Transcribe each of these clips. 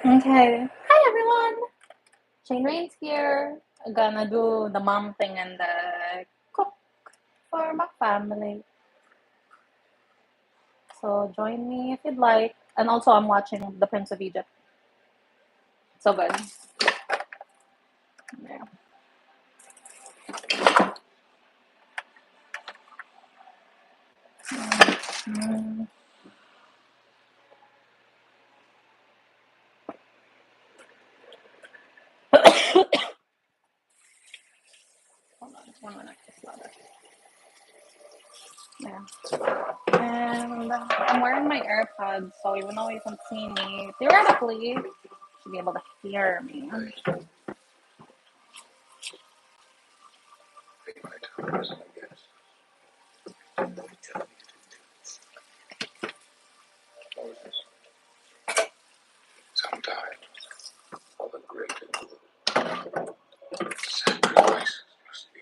Okay. Hi everyone. Shayne Reigns here. I'm gonna do the mom thing and cook for my family. So join me if you'd like. And also I'm watching The Prince of Egypt. So good. Yeah. Mm. Hold on, 1 minute. Just louder. Yeah. And I'm wearing my AirPods, so even though you can see me, theoretically, you should be able to hear me. Sometimes all the great sacrifices must be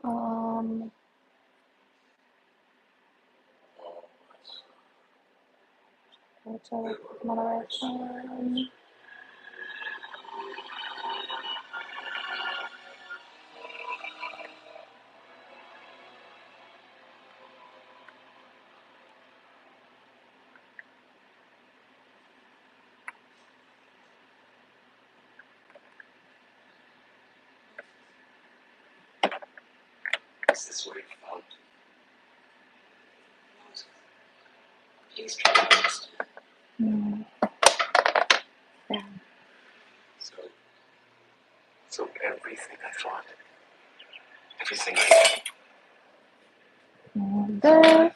Um, moderation. Is this what it felt? Please try to understand. Mm. Yeah. So everything I thought, everything I This.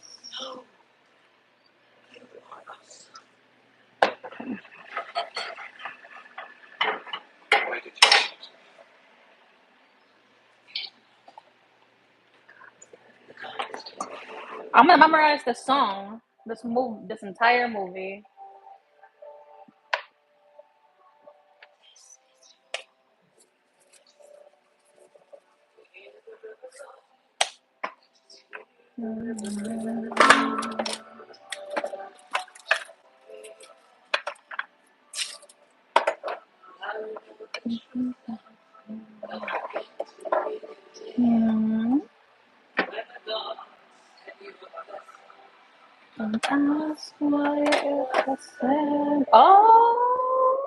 why did you choose I'm gonna memorize this song, this entire movie. Mm. And ask why it was said. Oh,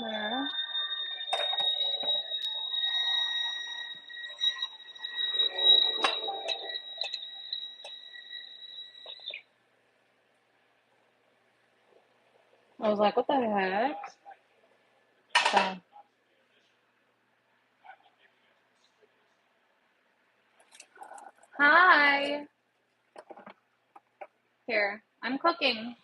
where? I was like, what the heck? So, hi. Here, I'm cooking.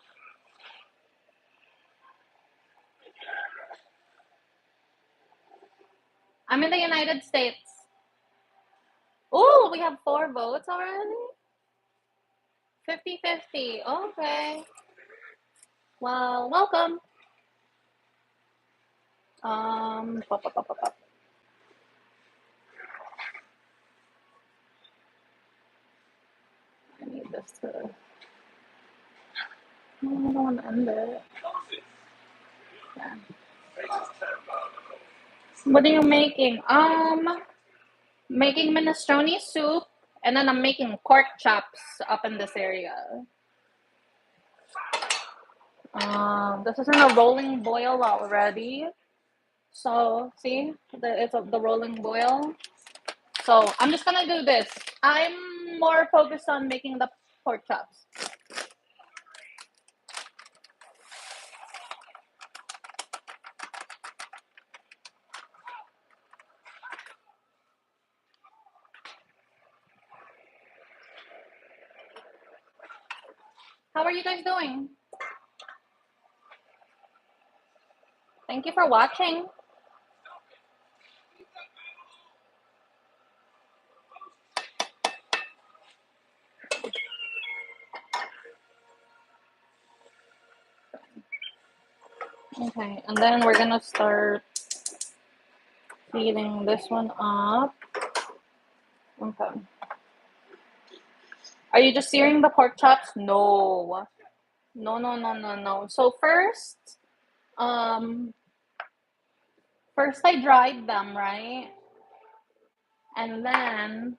I'm in the United States. Oh, we have 4 votes already? 50-50. Okay. Well, welcome. Pop, pop, pop, pop, pop. I need this to. I don't want to end it. Yeah. What are you making? Making minestrone soup, and then I'm making pork chops up in this area. This is in a rolling boil already. So see, it's the rolling boil. So I'm just gonna do this. I'm more focused on making the pork chops. How are you guys doing? Thank you for watching. Okay, and then we're gonna start Heating this one up. Okay. Are you just searing the pork chops? No. No. So first I dried them, right? And then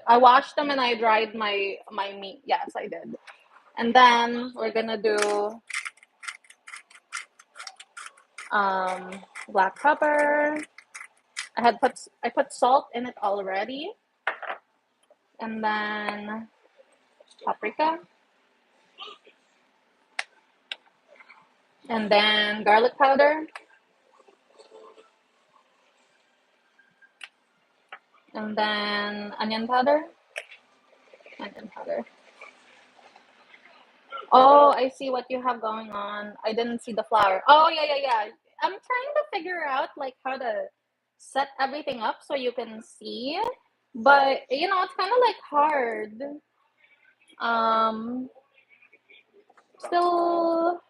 I washed them and I dried my meat. Yes, I did. And then we're gonna do black pepper. I put salt in it already, and then paprika, and then garlic powder, and then onion powder. Onion powder. Oh, I see what you have going on. I didn't see the flour. Oh, yeah. I'm trying to figure out like how to set everything up so you can see, but you know, it's kind of like hard. Um, Still,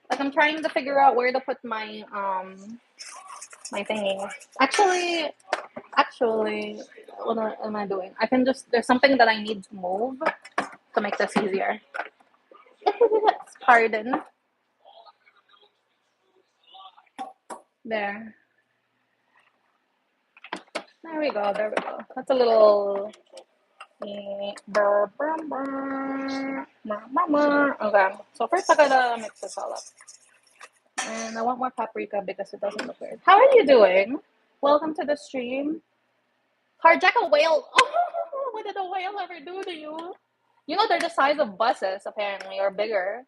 like I'm trying to figure out where to put my thingy. Actually, what am I doing? I can just there's something that I need to move to make this easier. Pardon. There. There we go. That's a little. Okay. So first I gotta mix this all up. And I want more paprika because it doesn't look weird. How are you doing? Welcome to the stream. Carjack a whale. Oh, what did a whale ever do to you? You know they're the size of buses apparently, or bigger.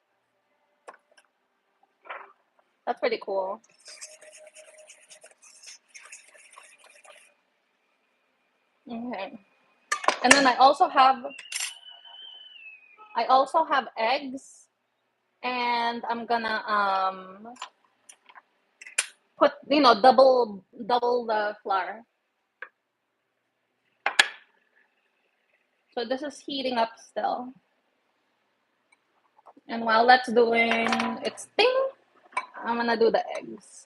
That's pretty cool. Okay. And then I also have eggs, and I'm gonna put double the flour. So this is heating up still. And while that's doing its thing, I'm gonna do the eggs.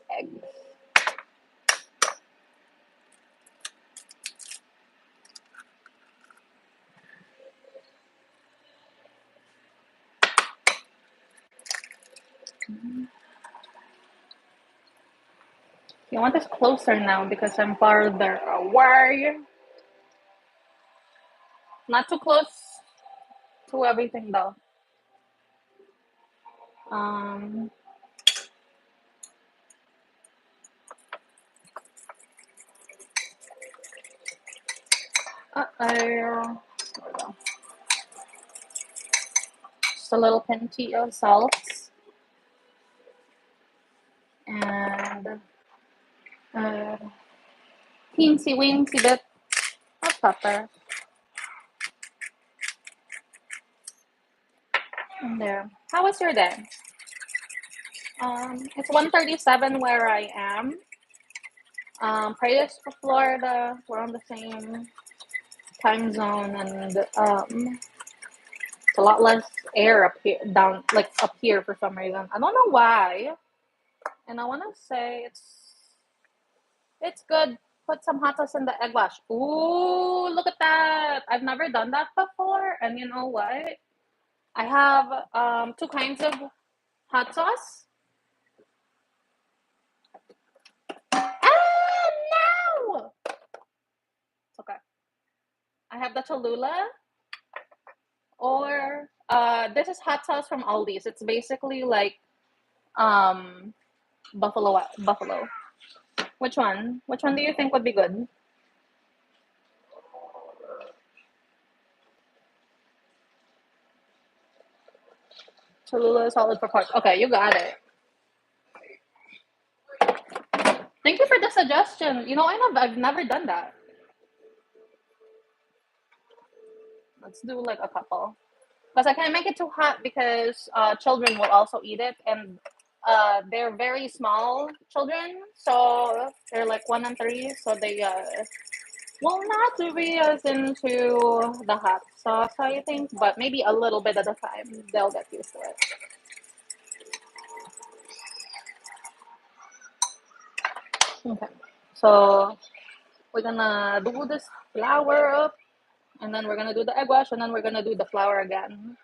You want this closer now because I'm farther away. Not too close to everything though. Um, uh-oh. Just a little pinch of salt. And teensy weensy bit of pepper. And there. How was your day? It's 1:37 where I am. Prayers for Florida. We're on the same time zone, and it's a lot less air up here, up here for some reason. I don't know why. And I want to say it's good. Put some hot sauce in the egg wash. Ooh, look at that! I've never done that before, and you know what? I have two kinds of hot sauce. Ah, no! It's okay. I have the Cholula, or this is hot sauce from Aldi's. It's basically like buffalo. Which one? Which one do you think would be good? Cholula solid for pork. Okay, you got it. Thank you for the suggestion. You know, I've never done that. Let's do like a couple. Because I can't make it too hot because children will also eat it, and they're very small children, so they're like 1 and 3, so they will not be as into the hot sauce, I think, but maybe a little bit at a time. They'll get used to it. Okay. So we're gonna do this flour up, and then we're gonna do the egg wash, and then we're gonna do the flour again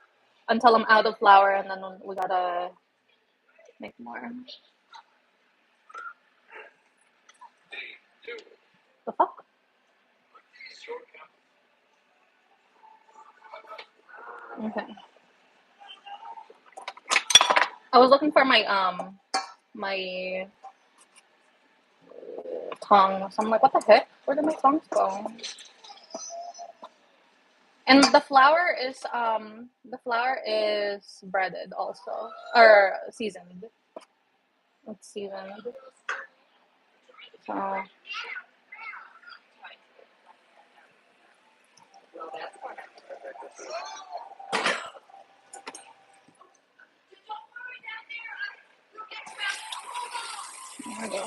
until I'm out of flour, and then we gotta make more. The fuck? Okay. I was looking for my tongs. I'm like, what the heck? Where did my tongs go? And the flour is breaded also, or seasoned. It's seasoned. So there we go.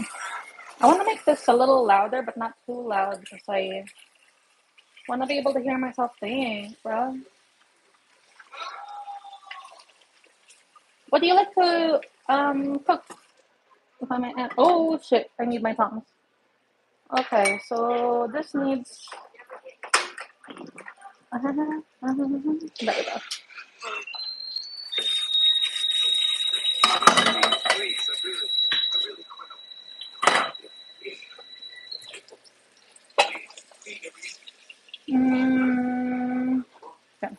I want to make this a little louder, but not too loud because I want to be able to hear myself think, bro. What do you like to cook? If I may ask. Oh shit! I need my tongs. Okay, so this needs. There we go. Okay.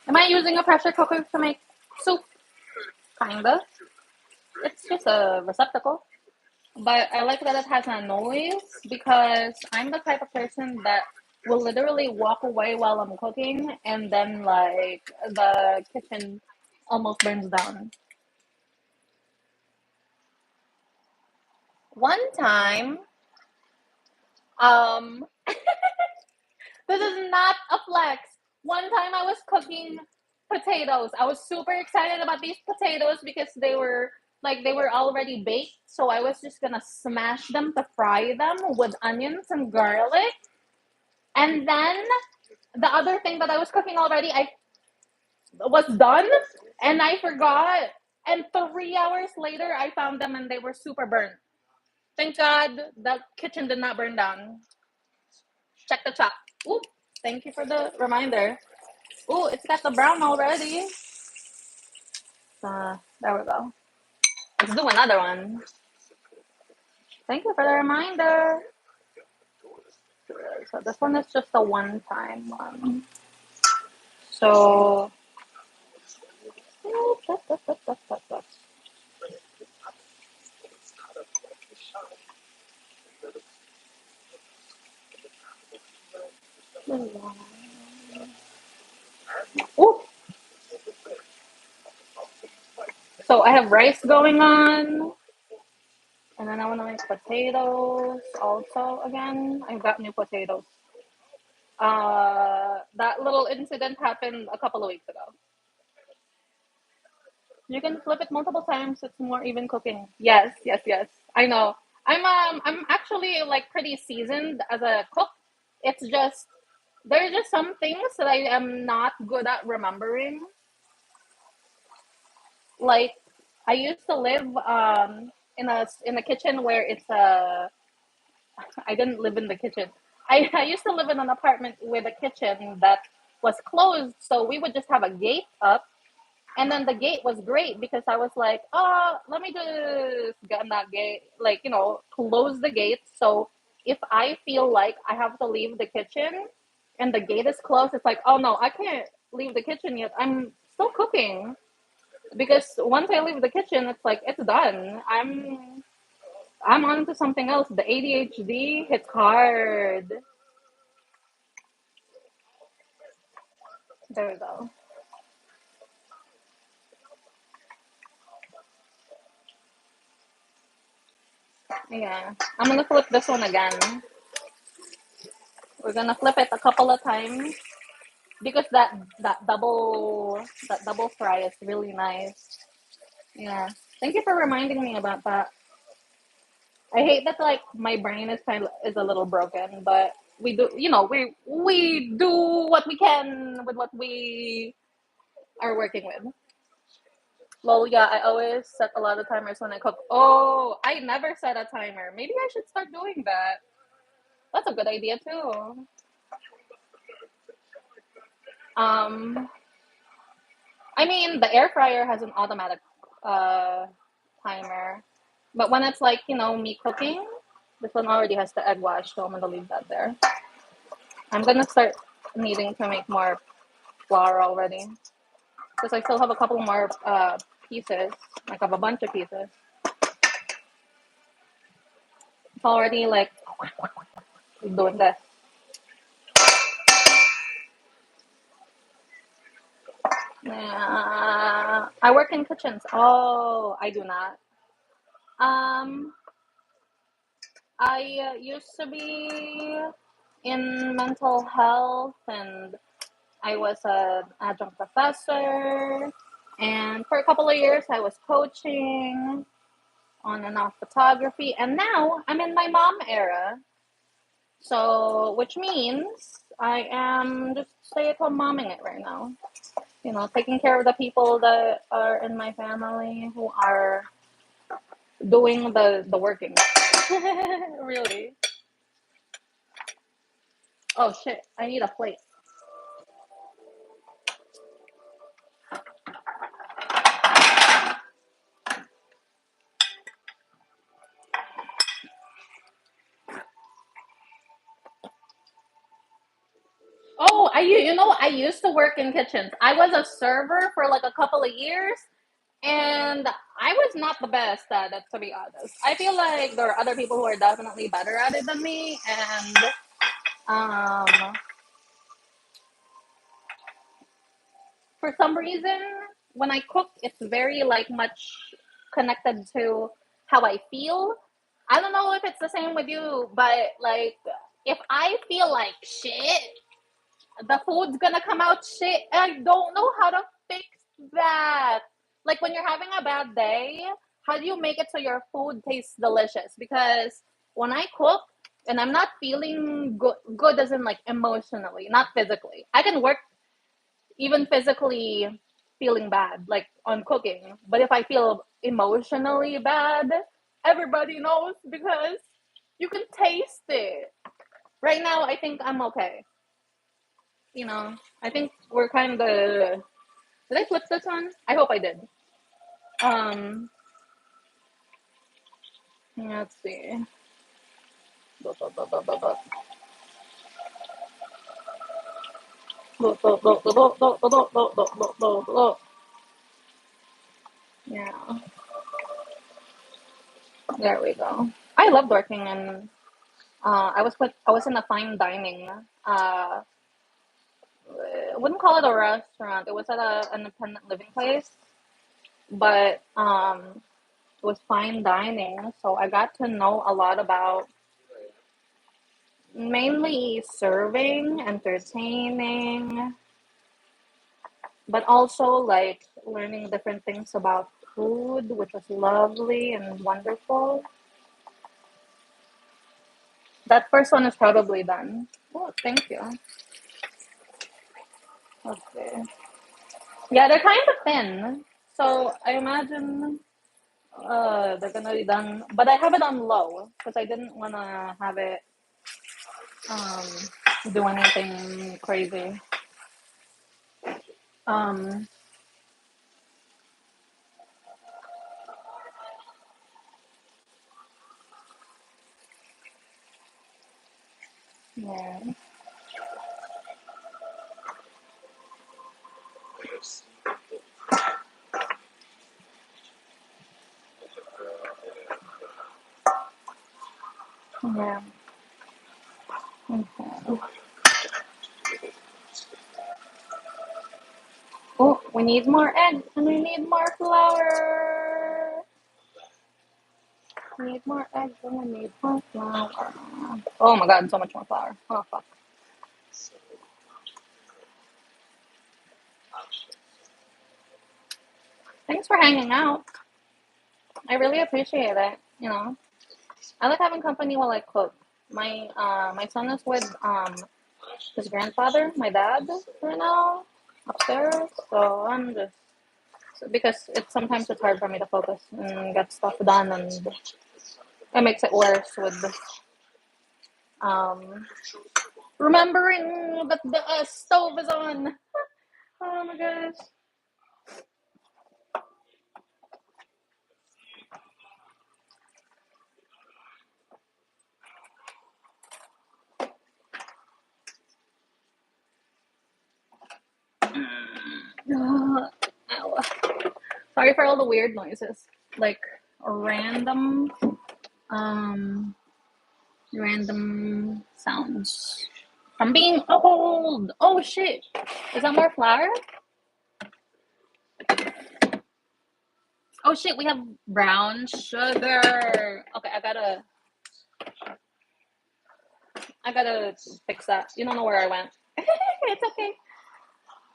Am I using a pressure cooker to make soup? Kinda. It's just a receptacle. But I like that it has a noise because I'm the type of person that will literally walk away while I'm cooking and then like the kitchen almost burns down. One time, um this is not a flex. One time I was cooking potatoes. I was super excited about these potatoes because they were already baked. So I was just gonna smash them to fry them with onions and garlic. And then the other thing that I was cooking already, I was done and I forgot. And 3 hours later, I found them and they were super burnt. Thank God the kitchen did not burn down. Check the chat. Ooh, thank you for the reminder. Ooh, it's got the brown already. There we go. Let's do another one. Thank you for the reminder. So this one is just a one-time one. So ooh. So I have rice going on. And then I want to make potatoes also again. I've got new potatoes. That little incident happened a couple of weeks ago. You can flip it multiple times. It's more even cooking. Yes, yes, yes. I know. I'm actually like pretty seasoned as a cook. It's just there's just some things that I am not good at remembering. Like I used to live in a kitchen where it's a I didn't live in the kitchen. I used to live in an apartment with a kitchen that was closed, so we would just have a gate up. And then the gate was great because I was like, oh, let me just get in that gate, like, close the gate. So if I feel like I have to leave the kitchen and the gate is closed, it's like, oh no, I can't leave the kitchen yet. I'm still cooking. Because once I leave the kitchen, it's like, it's done. I'm on to something else. The ADHD hits hard. There we go. Yeah. I'm gonna flip this one again. We're gonna flip it a couple of times because that double fry is really nice. Yeah. Thank you for reminding me about that. I hate that like my brain is a little broken, but we do we do what we can with what we are working with. Well, yeah, I always set a lot of timers when I cook. Oh, I never set a timer. Maybe I should start doing that. That's a good idea too. Um, I mean, the air fryer has an automatic uh timer, but when it's like me cooking, this one already has the egg wash, so I'm gonna leave that there. I'm gonna start needing to make more flour already because I still have a couple more pieces. Like I have a bunch of pieces. It's already like doing this. Yeah, I work in kitchens. Oh, I do not. Um, I used to be in mental health, and I was an adjunct professor. And for a couple of years, I was coaching on and off photography. And now I'm in my mom era. So, which means I am just stay at home momming it right now. Taking care of the people that are in my family who are doing the working. Really. Oh shit! I need a plate. Oh, I used to work in kitchens. I was a server for like a couple of years, and I was not the best at it, to be honest. I feel like there are other people who are definitely better at it than me, and um, for some reason, when I cook, it's very like much connected to how I feel. I don't know if it's the same with you, but like if I feel like shit, the food's gonna come out shit. And I don't know how to fix that. Like when you're having a bad day, how do you make it so your food tastes delicious? Because when I cook and I'm not feeling good as in like emotionally, not physically. I can work even physically feeling bad, like on cooking. But if I feel emotionally bad, everybody knows because you can taste it. Right now, I think I'm okay. I think we're kind of. Did I flip this one? I hope I did. Um, let's see. Yeah, there we go. I loved working in. I was in a fine dining. I wouldn't call it a restaurant. It was at an independent living place, but it was fine dining. So I got to know a lot about mainly serving, entertaining, but also like learning different things about food, which was lovely and wonderful. That first one is probably done. Oh, thank you. Okay. Yeah, they're kind of thin. So I imagine they're gonna be done, but I have it on low because I didn't wanna have it do anything crazy. Um, yeah, yeah. Okay. Oh, we need more eggs and we need more flour. We need more eggs and we need more flour. Oh my god, so much more flour. Oh fuck. Thanks for hanging out. I really appreciate it. I like having company while I cook. My son is with his grandfather, my dad, right now upstairs. So I'm just because sometimes it's hard for me to focus and get stuff done, and it makes it worse with remembering that the stove is on. Oh my gosh. Ow. Sorry for all the weird noises, like random random sounds. I'm being old. Oh shit. Is that more flour? Oh shit, we have brown sugar. Okay, I gotta fix that. You don't know where I went. It's okay.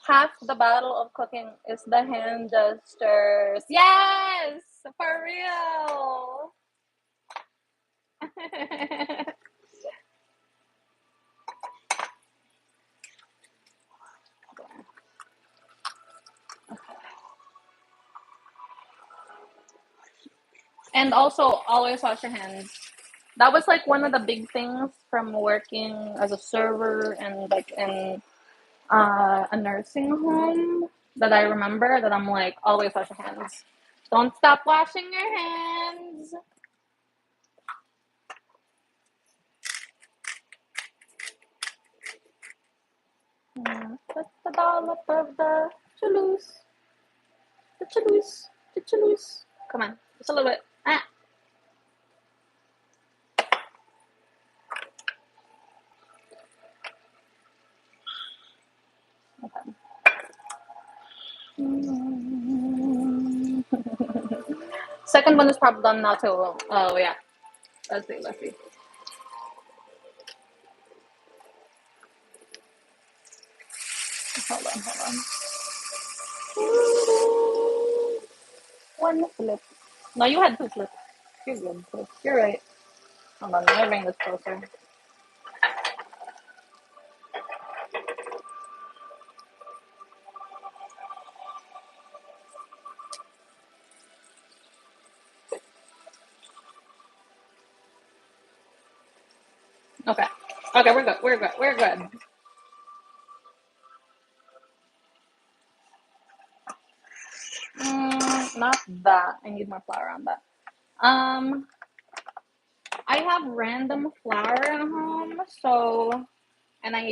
Half the battle of cooking is the hand gestures. Yes, for real. And also, always wash your hands. That was like one of the big things from working as a server and like in a nursing home that I remember, that I'm like, always wash your hands. Don't stop washing your hands. Just a dollop of the chalouse. The chalouse. The chalouse. Come on, just a little bit. Ah. Okay. Second one is probably done now too. Oh yeah. Let's see. Hold on. One flip. No, you had two flips. You're good. You're right. Hold on, let me bring this closer. Okay. Okay, we're good. Not that. I need more flour on that. I have random flour at home, so, and I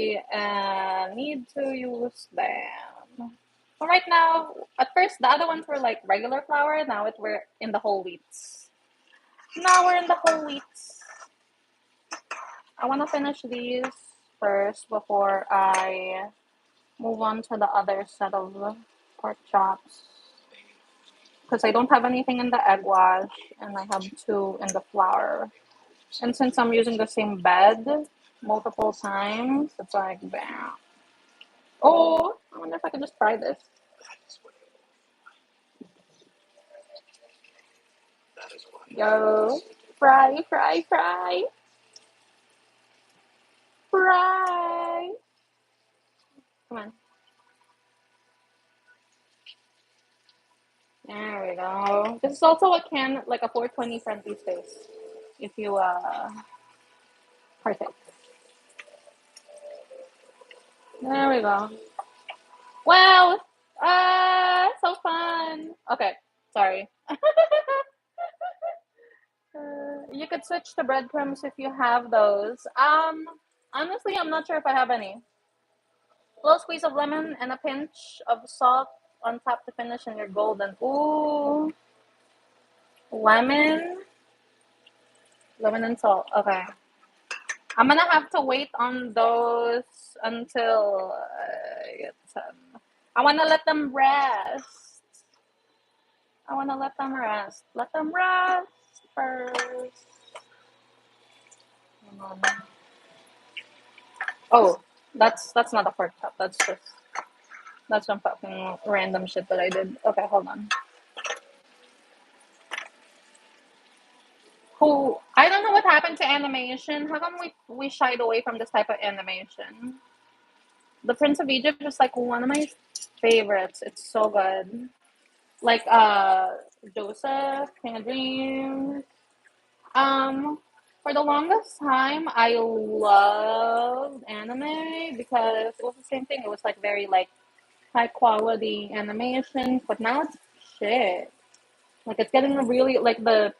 need to use them. So right now, at first the other ones were like regular flour. Now we're in the whole wheats. Now we're in the whole wheats. I want to finish these first before I move on to the other set of pork chops, because I don't have anything in the egg wash and I have two in the flour. And since I'm using the same bed multiple times, it's like, bam. Oh, I wonder if I can just fry this. Yo, fry. Come on. There we go. This is also a can, like a 420 friendly space, if you partake. There we go. Wow, so fun. Okay, sorry. You could switch to breadcrumbs if you have those. Honestly, I'm not sure if I have any. A little squeeze of lemon and a pinch of salt on top to finish, and you're golden. Ooh, lemon and salt. Okay, I'm gonna have to wait on those until I wanna let them rest. Let them rest first. Oh, that's not a pork chop. That's some fucking random shit that I did. Okay, hold on. Who, I don't know what happened to animation. How come we shied away from this type of animation? The Prince of Egypt is like one of my favorites. It's so good. like Joseph, King of Dreams. For the longest time, I loved anime because it was the same thing. It was like very like high quality animations, but now it's shit. Like it's getting really like the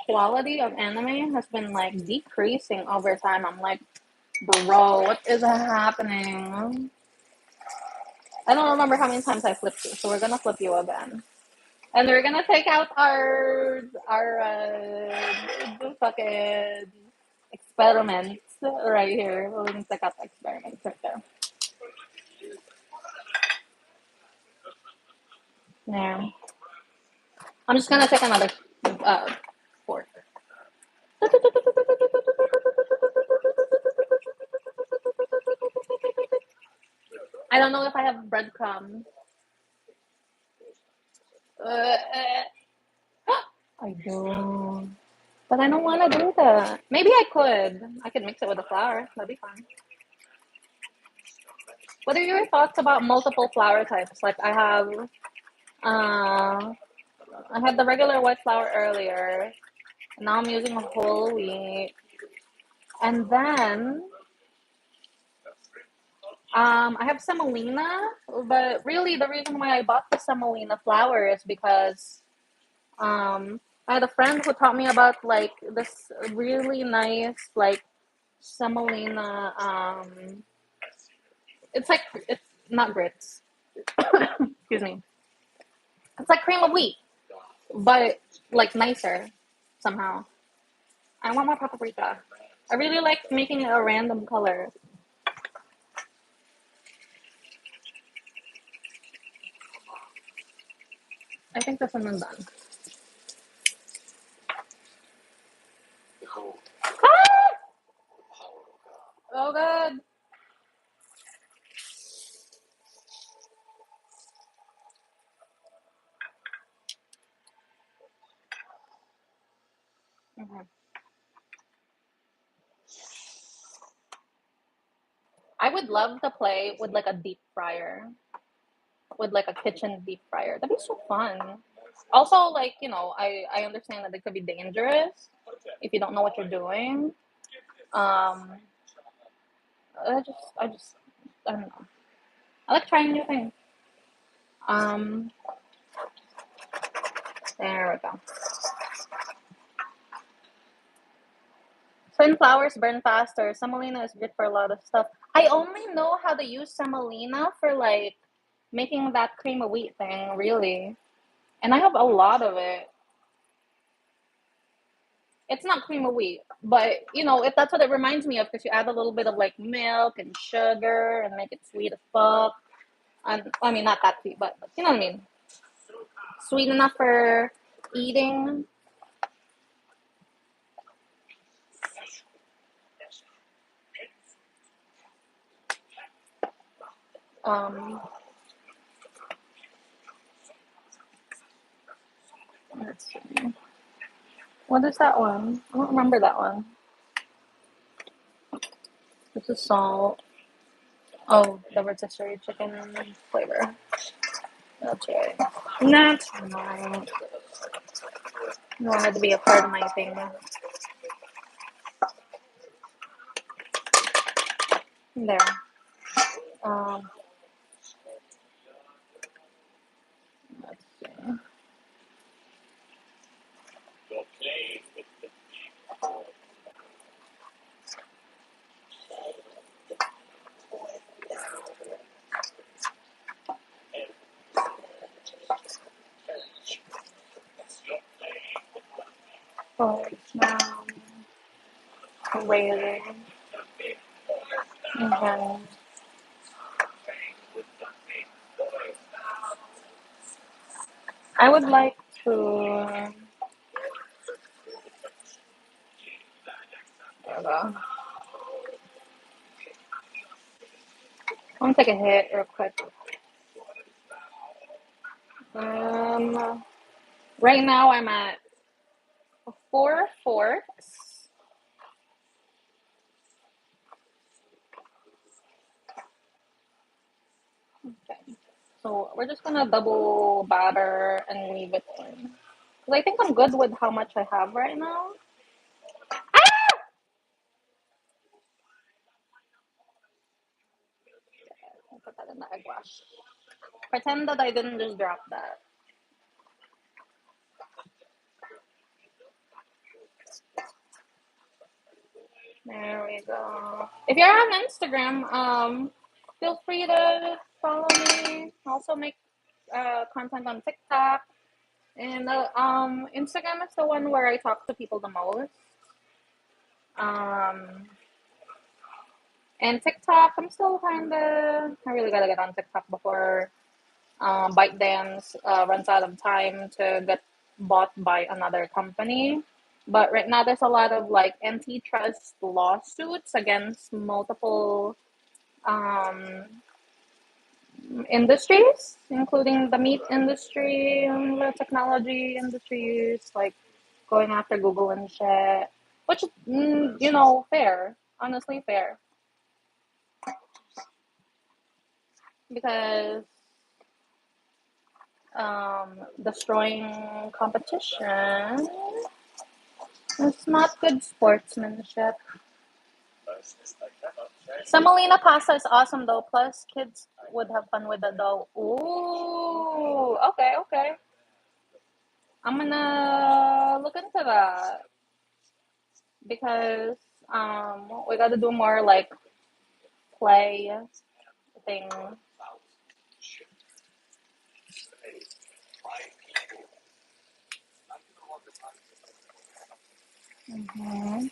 quality of anime has been like decreasing over time. I'm like, bro, what is happening? I don't remember how many times I flipped you, so we're gonna flip you again. And we're gonna take out our fucking experiments right here. We're gonna take out the experiments right there. Yeah. I'm just gonna take another fork. I don't know if I have breadcrumbs. I do. But I don't want to do that. Maybe I could. I could mix it with the flour. That'd be fine. What are your thoughts about multiple flour types? Like uh, I had the regular white flour earlier. And now I'm using a whole wheat. And then I have semolina, but really the reason why I bought the semolina flour is because I had a friend who taught me about like this really nice like semolina. It's like it's not grits. Excuse me. It's like cream of wheat, but like nicer somehow. I want more paprika. I really like making it a random color. I think this one is done. Behold Ah! the power of God. Oh god. Okay. I would love to play with like a deep fryer, with like a kitchen deep fryer. That'd be so fun. Also, like I understand that it could be dangerous if you don't know what you're doing. Um, I don't know. I like trying new things. Um, there we go. Sunflowers burn faster. Semolina is good for a lot of stuff. I only know how to use semolina for like making that cream of wheat thing, really. And I have a lot of it. It's not cream of wheat, but if that's what it reminds me of, because you add a little bit of like milk and sugar and make it sweet as fuck. And I mean, not that sweet, but you know what I mean. Sweet enough for eating. Um, let's see. What is that one? I don't remember that one. This is salt. Oh, the rotisserie chicken flavor. That's right. That's right. You wanted to be a part of my thing. There. Um, let's see. Oh, now waiting. Okay. I would like to. I'm gonna take a hit real quick. Um, right now I'm at 4 forks. Okay. So we're just gonna double batter and leave it in. Because I think I'm good with how much I have right now. I'll put that in the egg wash. Pretend that I didn't just drop that. There we go. If you're on Instagram, feel free to follow me. Also make content on TikTok. And Instagram is the one where I talk to people the most. Um, and TikTok, I'm still kind of. I really gotta get on TikTok before ByteDance runs out of time to get bought by another company. But right now, there's a lot of like antitrust lawsuits against multiple um, industries, including the meat industry, and the technology industries, like going after Google and shit. Which, fair. Honestly, fair. Because destroying competition is not good sportsmanship. Semolina pasta is awesome though. Plus, kids would have fun with the dough. Ooh, okay, okay. I'm gonna look into that because we gotta do more like play thing. Mm-hmm.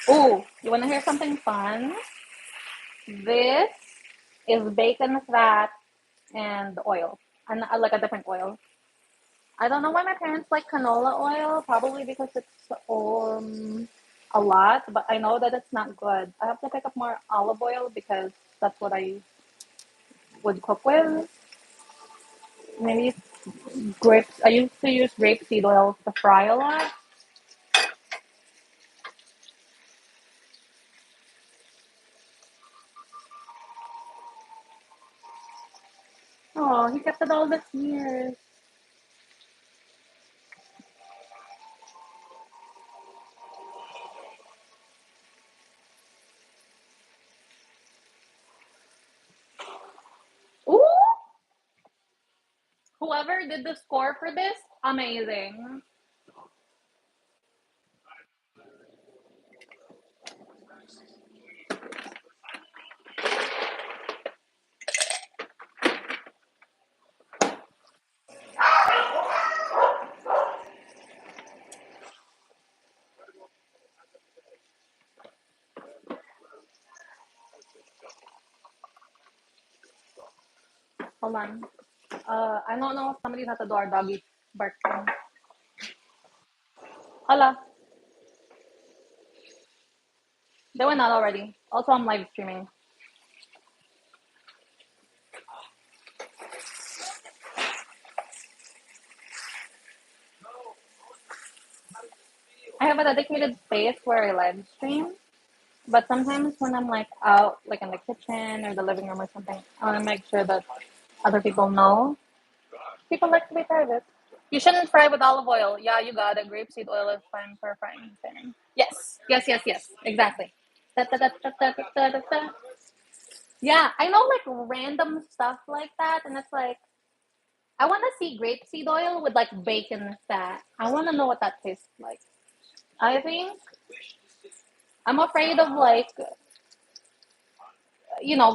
Ooh, you wanna hear something fun? This is bacon fat and oil, and like a different oil. I don't know why my parents like canola oil. Probably because it's a lot, but I know that it's not good. I have to pick up more olive oil because that's what I would cook with. Maybe grapes. I used to use grapeseed oil to fry a lot. Oh, he kept it all these years. Ooh! Whoever did the score for this, amazing. Hold on. I don't know if somebody's at the door. Doggy barking. Hola. They went out already. Also, I'm live streaming. I have a dedicated space where I live stream, but sometimes when I'm like out, like in the kitchen or the living room or something, I want to make sure that other people know. People like to be private. You shouldn't fry with olive oil. Yeah, you got it. Grapeseed oil is fine for frying pan. Yes, yes, yes, yes. Exactly. Da, da, da, da, da, da, da, da. Yeah, I know like random stuff like that, and it's like I want to see grapeseed oil with like bacon fat. I want to know what that tastes like. I think I'm afraid of like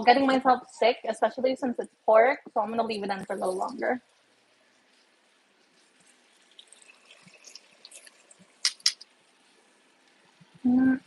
getting myself sick, especially since it's pork. So I'm gonna leave it in for a little longer. Mm.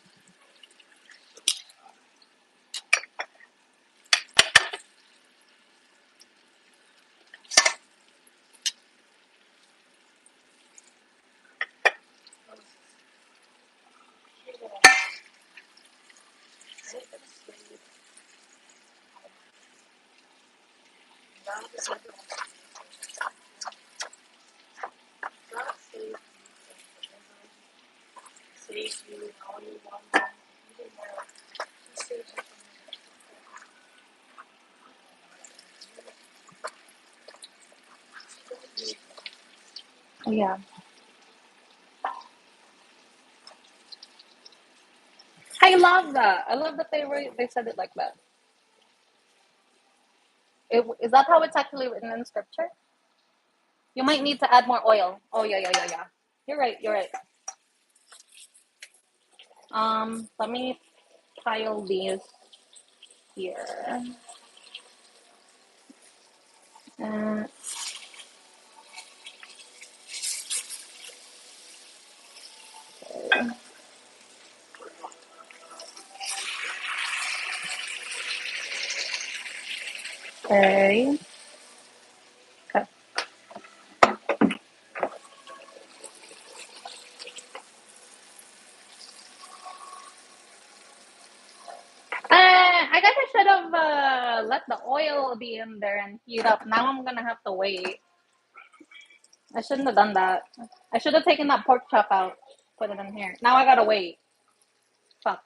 Yeah. I love that. I love that they said it like that. Is that how it's actually written in scripture? You might need to add more oil. Oh yeah, yeah, yeah, yeah. You're right. You're right. Let me pile these here. Uh, okay. Okay. I guess I should have let the oil be in there and heat up. Now I'm gonna have to wait. I shouldn't have done that. I should have taken that pork chop out, put it in here. Now I gotta wait. Fuck.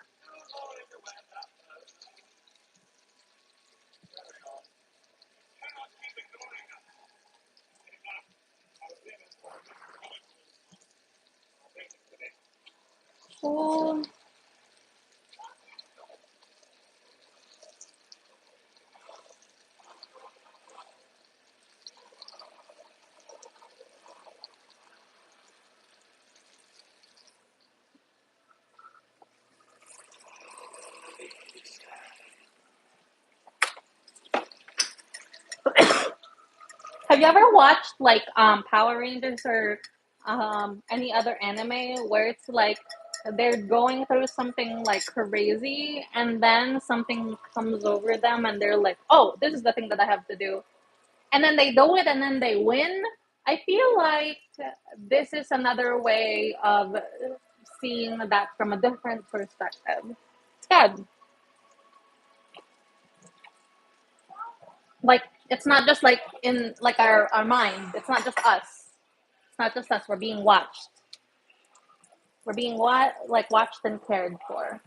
Oh. Have you ever watched like Power Rangers or any other anime where it's like they're going through something like crazy and then something comes over them and they're like, "Oh, this is the thing that I have to do." And then they do it and then they win. I feel like this is another way of seeing that from a different perspective. It's good. Like it's not just like in like our mind. It's not just us. It's not just us. We're being watched. We're being like watched and cared for.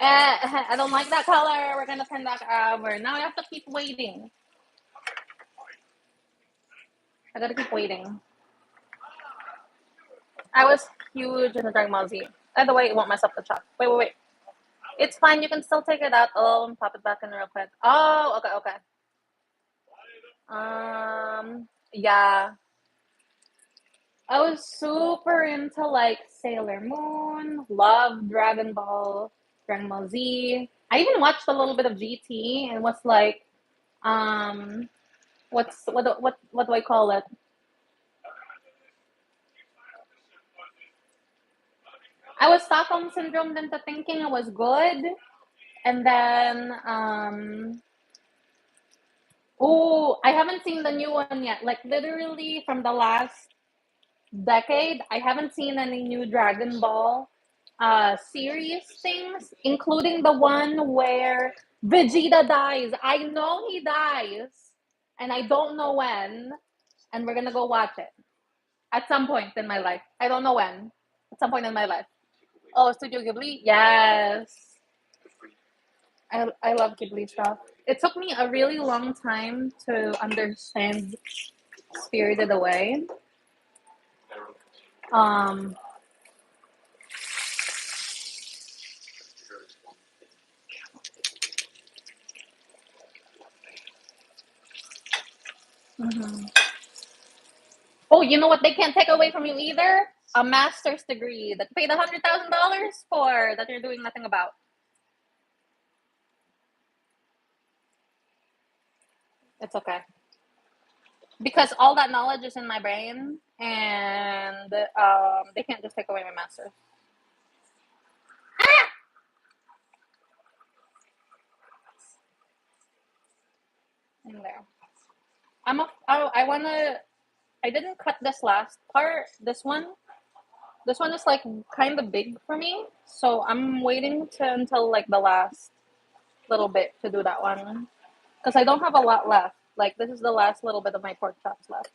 I don't like that color. We're gonna turn that over. Now I have to keep waiting. I gotta keep waiting. I was huge in the Dragon Ball Z. By the way, it won't mess up the chat. Wait, wait, wait. It's fine. You can still take it out. Oh, and pop it back in real quick. Oh, okay, okay. Yeah. I was super into like Sailor Moon, loved Dragon Ball Z. I even watched a little bit of GT and was like, um, what do I call it? I was Stockholm syndrome into thinking it was good, and then oh, I haven't seen the new one yet. Like literally from the last decade, I haven't seen any new Dragon Ball series things, including the one where Vegeta dies. I know he dies, and I don't know when, and we're gonna go watch it at some point in my life. I don't know when. At some point in my life. Oh, Studio Ghibli? Yes. I love Ghibli stuff. It took me a really long time to understand Spirited Away. Um, mhm. Oh, you know what they can't take away from you either? A master's degree that you paid $100,000 for that you're doing nothing about. It's okay. Because all that knowledge is in my brain and they can't just take away my master's. In there. I wanna, I didn't cut this last part, this one. This one is like kind of big for me, so I'm waiting to until like the last little bit to do that one because I don't have a lot left. Like this is the last little bit of my pork chops left.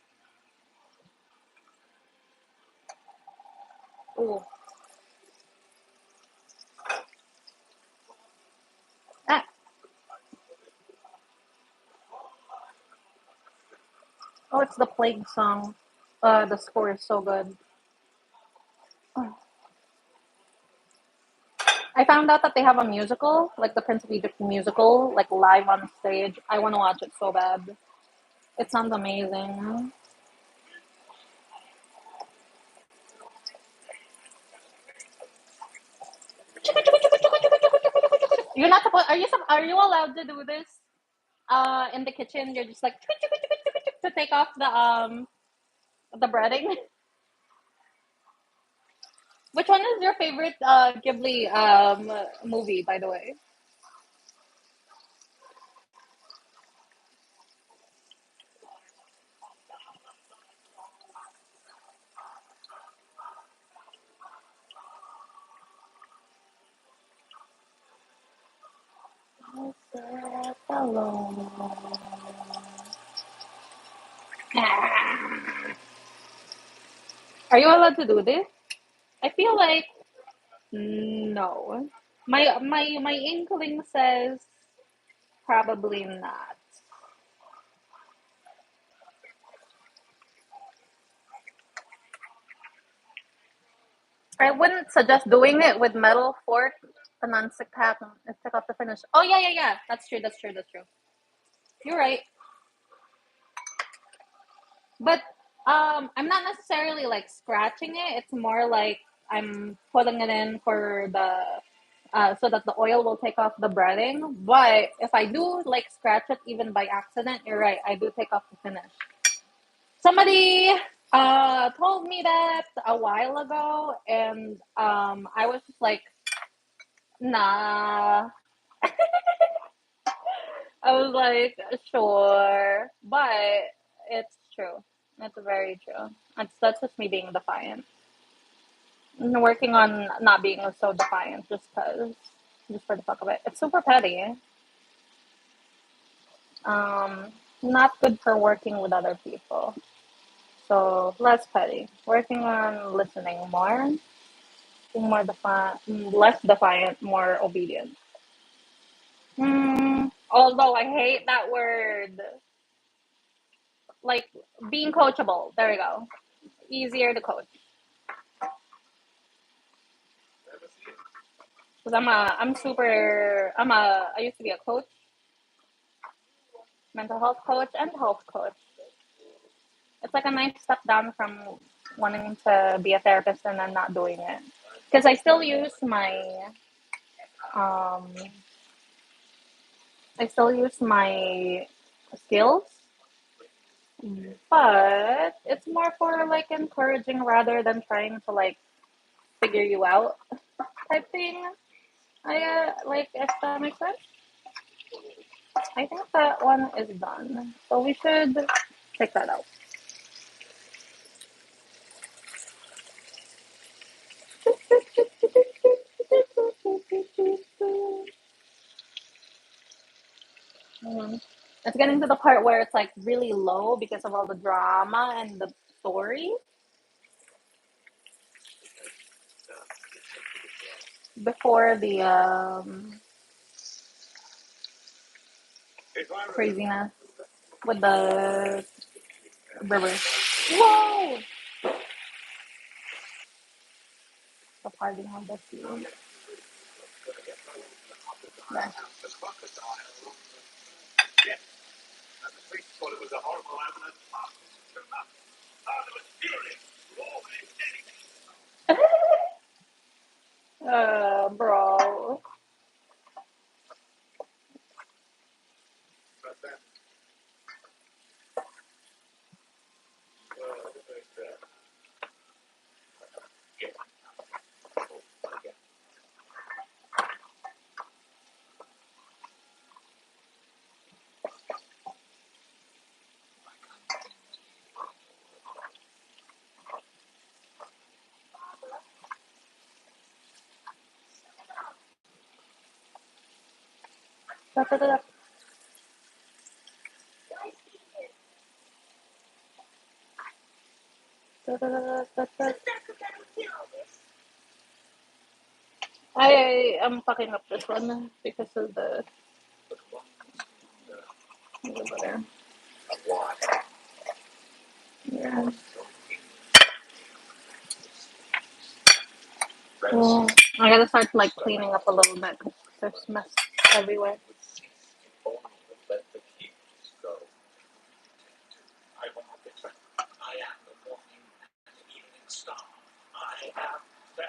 Ooh. Ah. Oh, it's the plague song. The score is so good. I found out that they have a musical, like the Prince of Egypt musical, like live on stage. I want to watch it so bad. It sounds amazing. You're not supposed. Are you allowed to do this? In the kitchen, you're just like to take off the breading. Which one is your favorite Ghibli movie, by the way? Are you allowed to do this? I feel like no. My inkling says probably not. I wouldn't suggest doing it with metal fork, a non-stick pack, and take off the finish. Oh yeah, yeah, yeah. That's true. That's true. That's true. You're right. But I'm not necessarily like scratching it. It's more like I'm putting it in for the so that the oil will take off the breading. But if I do like scratch it even by accident, you're right. I do take off the finish. Somebody told me that a while ago, and I was just like, nah. I was like, sure, but it's true. It's very true. That's just me being defiant. And working on not being so defiant just for the fuck of it. It's super petty. Um, not good for working with other people. So less petty. Working on listening more, being more defiant, less defiant, more obedient. Although I hate that word, like being coachable. There we go. Easier to coach. Because I used to be a coach, mental health coach, and health coach. It's like a nice step down from wanting to be a therapist and then not doing it. Because um, I still use my skills, but it's more for like encouraging rather than trying to like figure you out type thing. I like if that makes sense. I think that one is done, so we should check that out. Mhm. It's getting to the part where it's like really low because of all the drama and the story before the craziness with the river. Whoa! The party on the sea. There. Bro. Da, da, da, da. Da, da, da, da, da. I am fucking up this one because of the butter. Yeah. Mm, I gotta start like cleaning up a little bit. There's mess everywhere.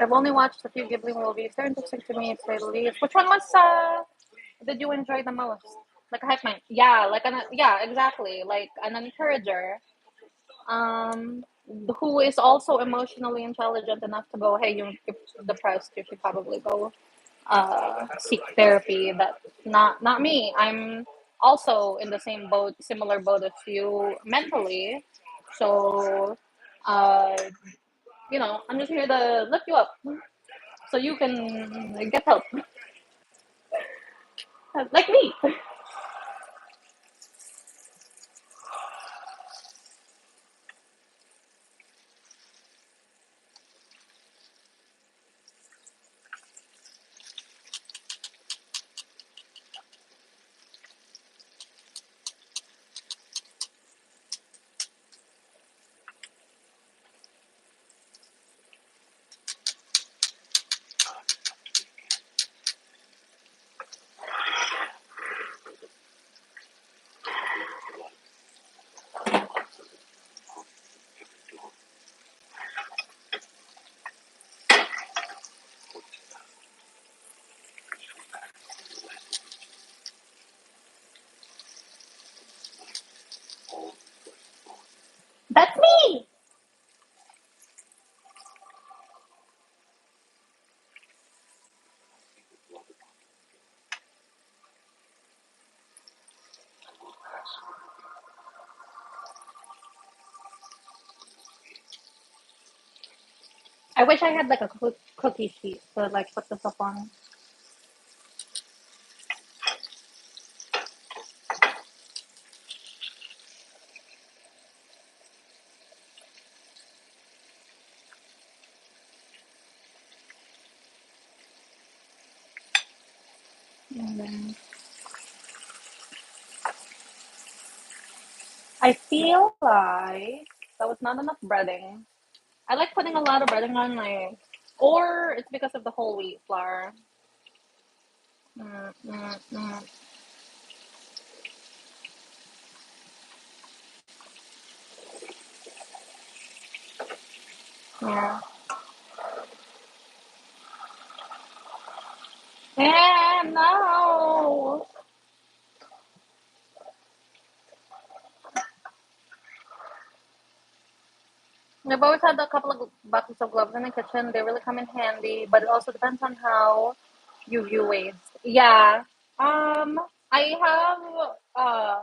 I've only watched a few Ghibli movies. They're interesting to me, to say the least. Which one was did you enjoy the most? Like a hype man? Yeah, like an yeah, exactly. Like an encourager. Um, who is also emotionally intelligent enough to go, hey, you're depressed. You should probably go seek therapy. That not me. I'm also in the same boat, similar boat as you mentally. So, uh, I'm just here to lift you up so you can get help, like me. That's me. I wish I had like a cookie sheet to like put this up on. And then I feel like that was not enough breading. I like putting a lot of breading on my, or it's because of the whole wheat flour. Mm, mm, mm. Yeah. Yeah, no. I've always had a couple of boxes of gloves in the kitchen. They really come in handy, but it also depends on how you view waste. Yeah. I have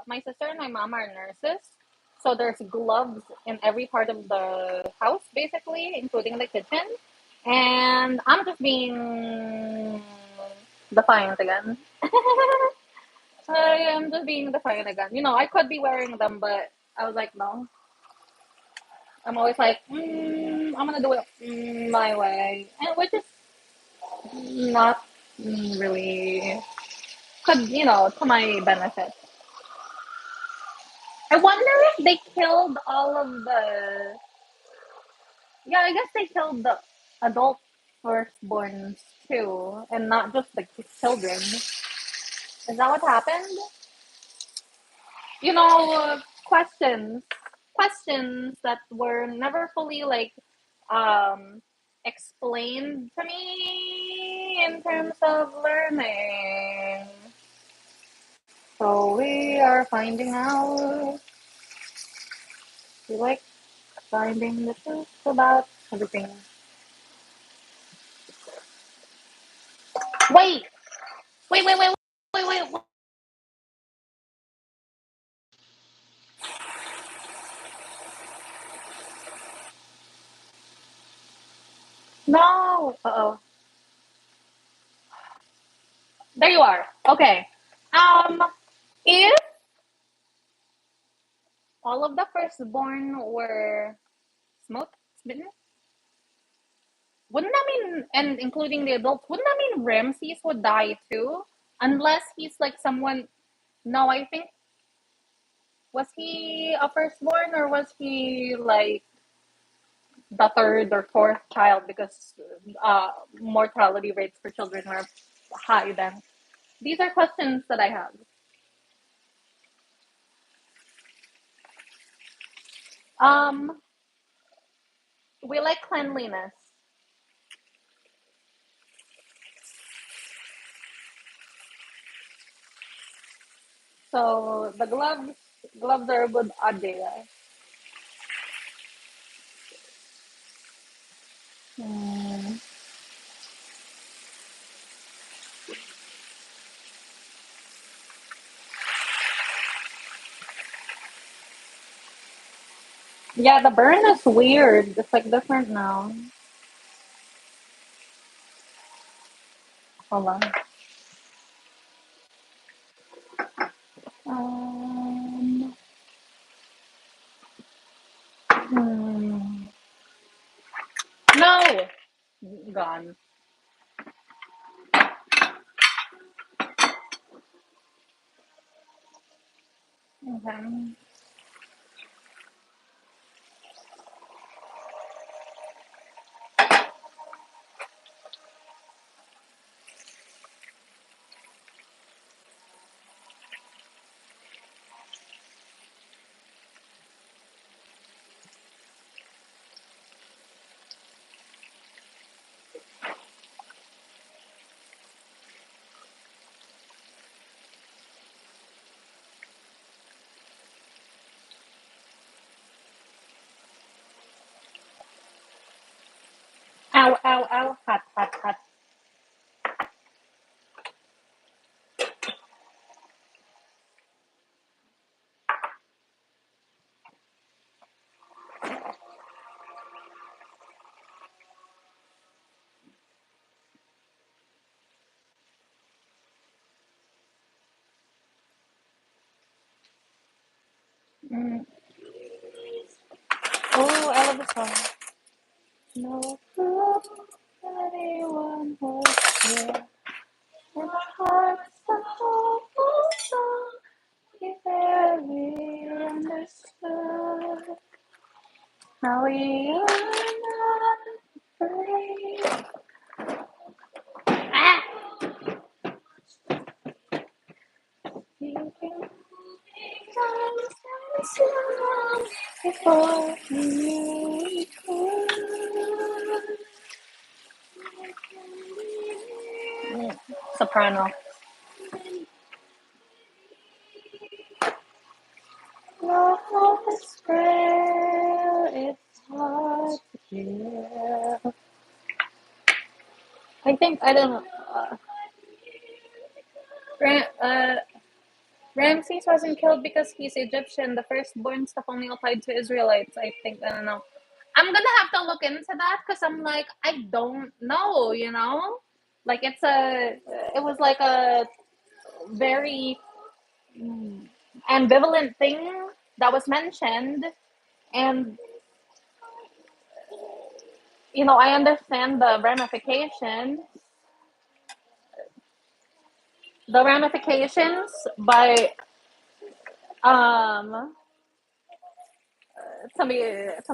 my sister and my mom are nurses, so there's gloves in every part of the house, basically, including the kitchen. And I'm just being defiant again. I am just being defiant again. I could be wearing them, but I was like, no. I'm always like, I'm gonna do it my way, and which is not really could to my benefit. I wonder if they killed all of the. Yeah, I guess they killed the adult firstborns too, and not just the children. Is that what happened? Questions, questions that were never fully like um explained to me in terms of learning. So we are finding out. We like finding the truth about everything. Wait, wait. No. Uh oh. There you are. Okay. Um, if all of the firstborn were smitten, wouldn't that mean, and including the adults, wouldn't that mean Ramses would die too? Unless he's like someone. No, I think, was he a firstborn or was he like the third or fourth child because uh, mortality rates for children are high then? These are questions that I have. Um, we like cleanliness. So the gloves are a good idea. Hmm. Yeah, the burn is weird. It's like different now. Hold on. Um, hmm. No, gone. Okay. Ow, ow, ow. Hot, hot, hot. Mm. Oh, I love this song. No proof anyone was here. And our hearts the hopeful song. We barely understood how we are not afraid. Ah! You can before you could. Soprano. Love is frail, it's hard to give. I think I don't know. Ra- uh, Ramses wasn't killed because he's Egyptian. The firstborn stuff only applied to Israelites. I think I don't know. I'm gonna have to look into that because I'm like I don't know. Like it was like a very ambivalent thing that was mentioned, and I understand the ramifications, but um, to me, it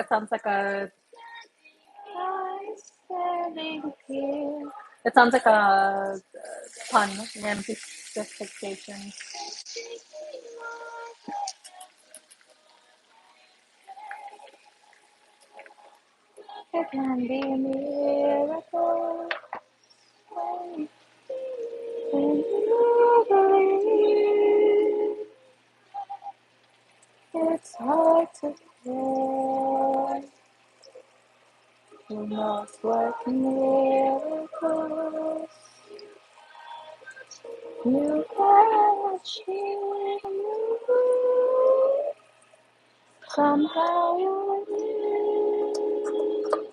sounds like a standing here. It sounds like a pun, ramifications. It can be a miracle when you believe. It's hard to care. You must work miracles. You can achieve. Somehow you will.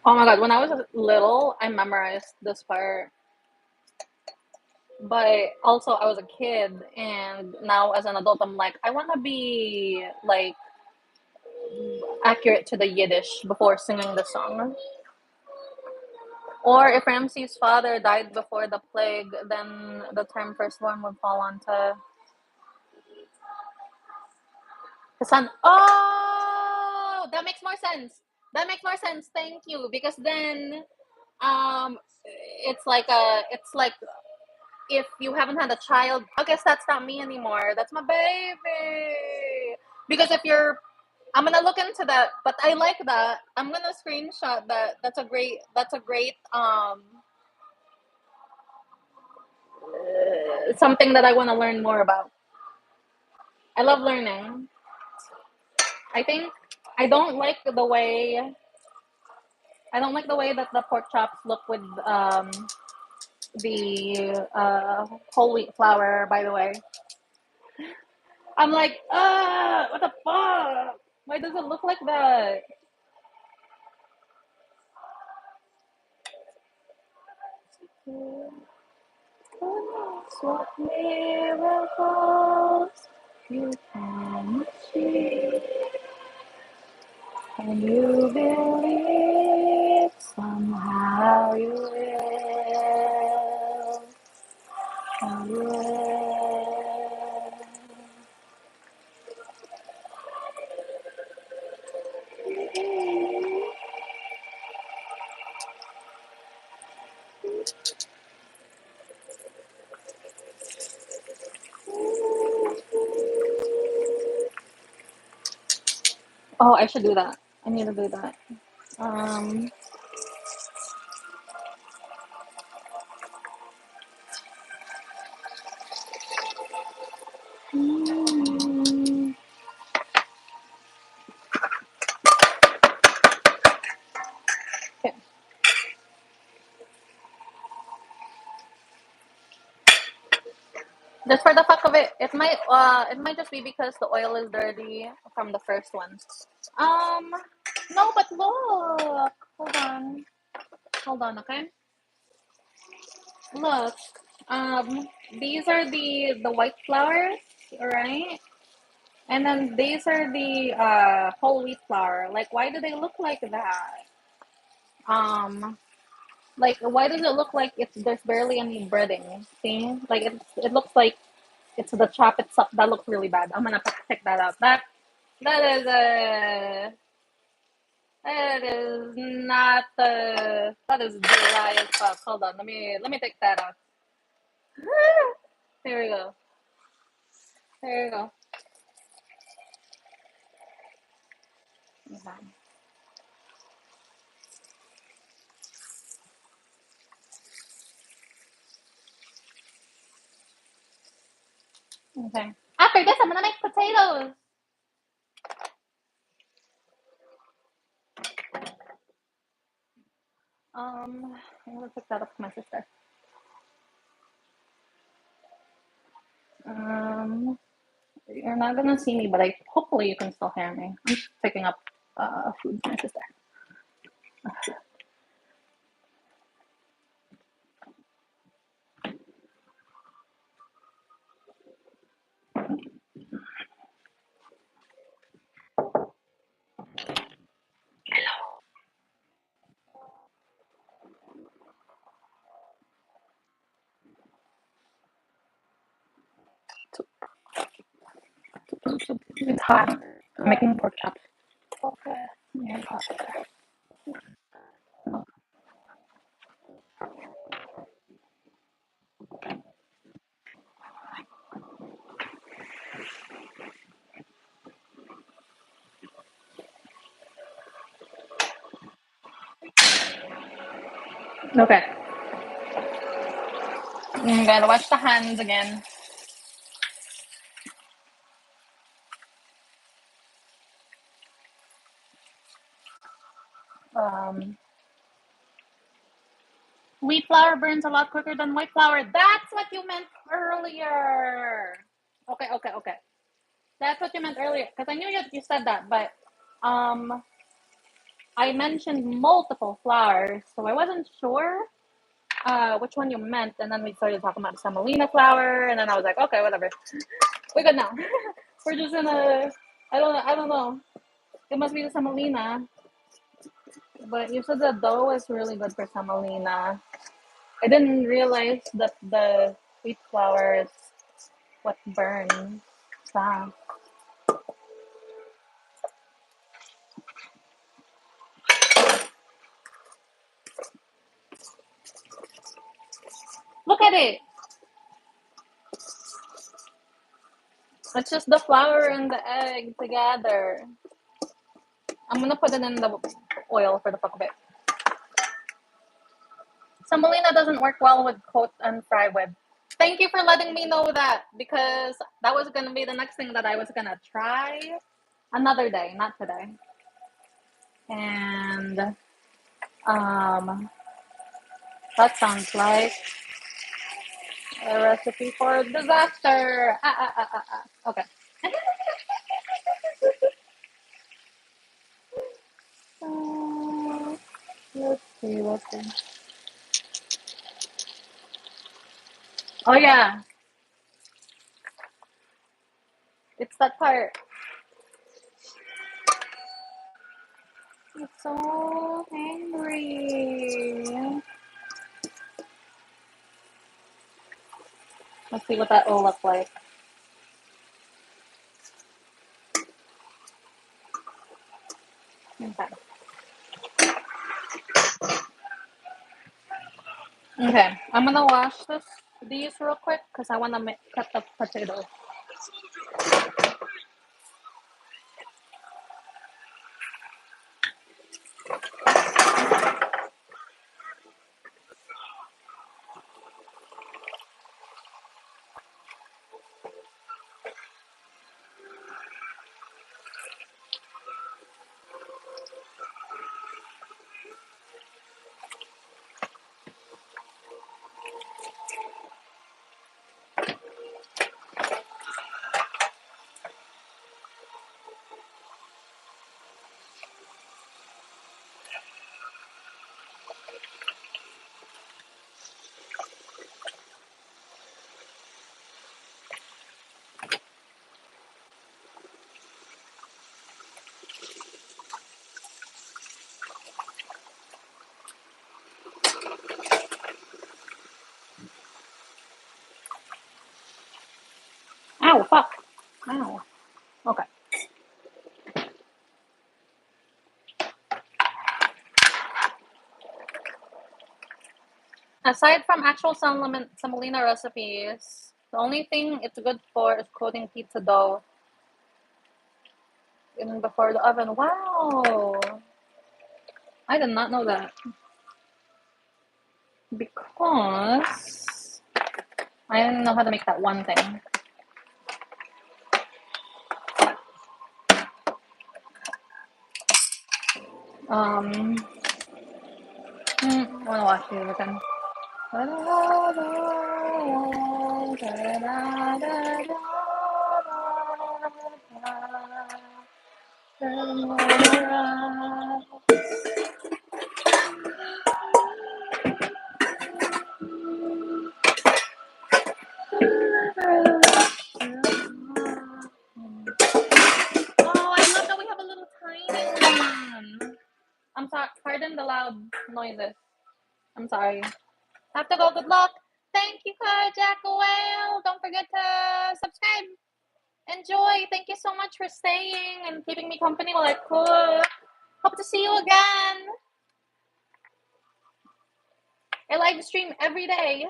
Oh my god, when I was little, I memorized this part. But also, I was a kid, and now as an adult, I'm like, I want to be like accurate to the Yiddish before singing the song. Or if Ramses' father died before the plague, then the term firstborn would fall onto the son. Oh, that makes more sense. That makes more sense. Thank you. Because then, um, it's like if you haven't had a child, I guess that's not me anymore. That's my baby. Because if you're, I'm gonna look into that. But I like that. I'm gonna screenshot that. That's a great. That's a great. Something that I want to learn more about. I love learning. I think I don't like the way I don't like the way that the pork chops look with the whole wheat flour. By the way, I'm like, what the fuck? Why does it look like that? What miracles you can see, and you believe somehow you will. You will. Oh, I should do that. I need to do that. Um, okay. Just for the fuck of it, it might just be because the oil is dirty from the first one. Um, no, but look. Hold on, okay? Look. These are the white flours, right? And then these are the whole wheat flour. Like, why do they look like that? Um, like, why does it look like there's barely any breading? See, like it looks like it's the chop itself that looks really bad. I'm gonna check that out. That is that is not that is dry as fuck. Hold on, let me take that off. Here we go. There we go. Okay. Okay. After this, I'm gonna make potatoes. I'm gonna pick that up to my sister. Um, you're not gonna see me, but hopefully you can still hear me. I'm just picking up food for my sister. It's hot. I'm making pork chops. Okay. Yeah, okay. I'm gonna wash the hands again. Um, wheat flour burns a lot quicker than white flour. That's what you meant earlier. Okay. That's what you meant earlier. Because I knew you said that, but um, I mentioned multiple flours, so I wasn't sure which one you meant. And then we started talking about semolina flour, and then I was like, okay, whatever. We're good now. We're just in a. I don't know. It must be the semolina. But you said the dough is really good for semolina. I didn't realize that the wheat flour is what burns fast. Look at it. It's just the flour and the egg together. I'm gonna put it in the oil for the fuck of it. Semolina doesn't work well with coat and fry with. Thank you for letting me know that, because that was gonna be the next thing that I was gonna try another day, not today. And that sounds like a recipe for disaster. Okay. Uh, let's see. Let's see. Oh yeah, it's that part. I'm so angry. Let's see what that will look like. Okay. Okay. I'm gonna wash these real quick because I wanna cut the potatoes. Ow! Fuck! Ow. Okay. Aside from actual semolina recipes, the only thing it's good for is coating pizza dough in before the oven. Wow! I did not know that. Because I didn't know how to make that one thing. I wanna watch it again. Oh, I love that we have a little tiny one. I'm sorry. Pardon the loud noises. I'm sorry. Have to go. Good luck. Thank you, Jack Whale. Don't forget to subscribe. Enjoy. Thank you so much for staying and keeping me company while I cook. Hope to see you again. I live stream every day.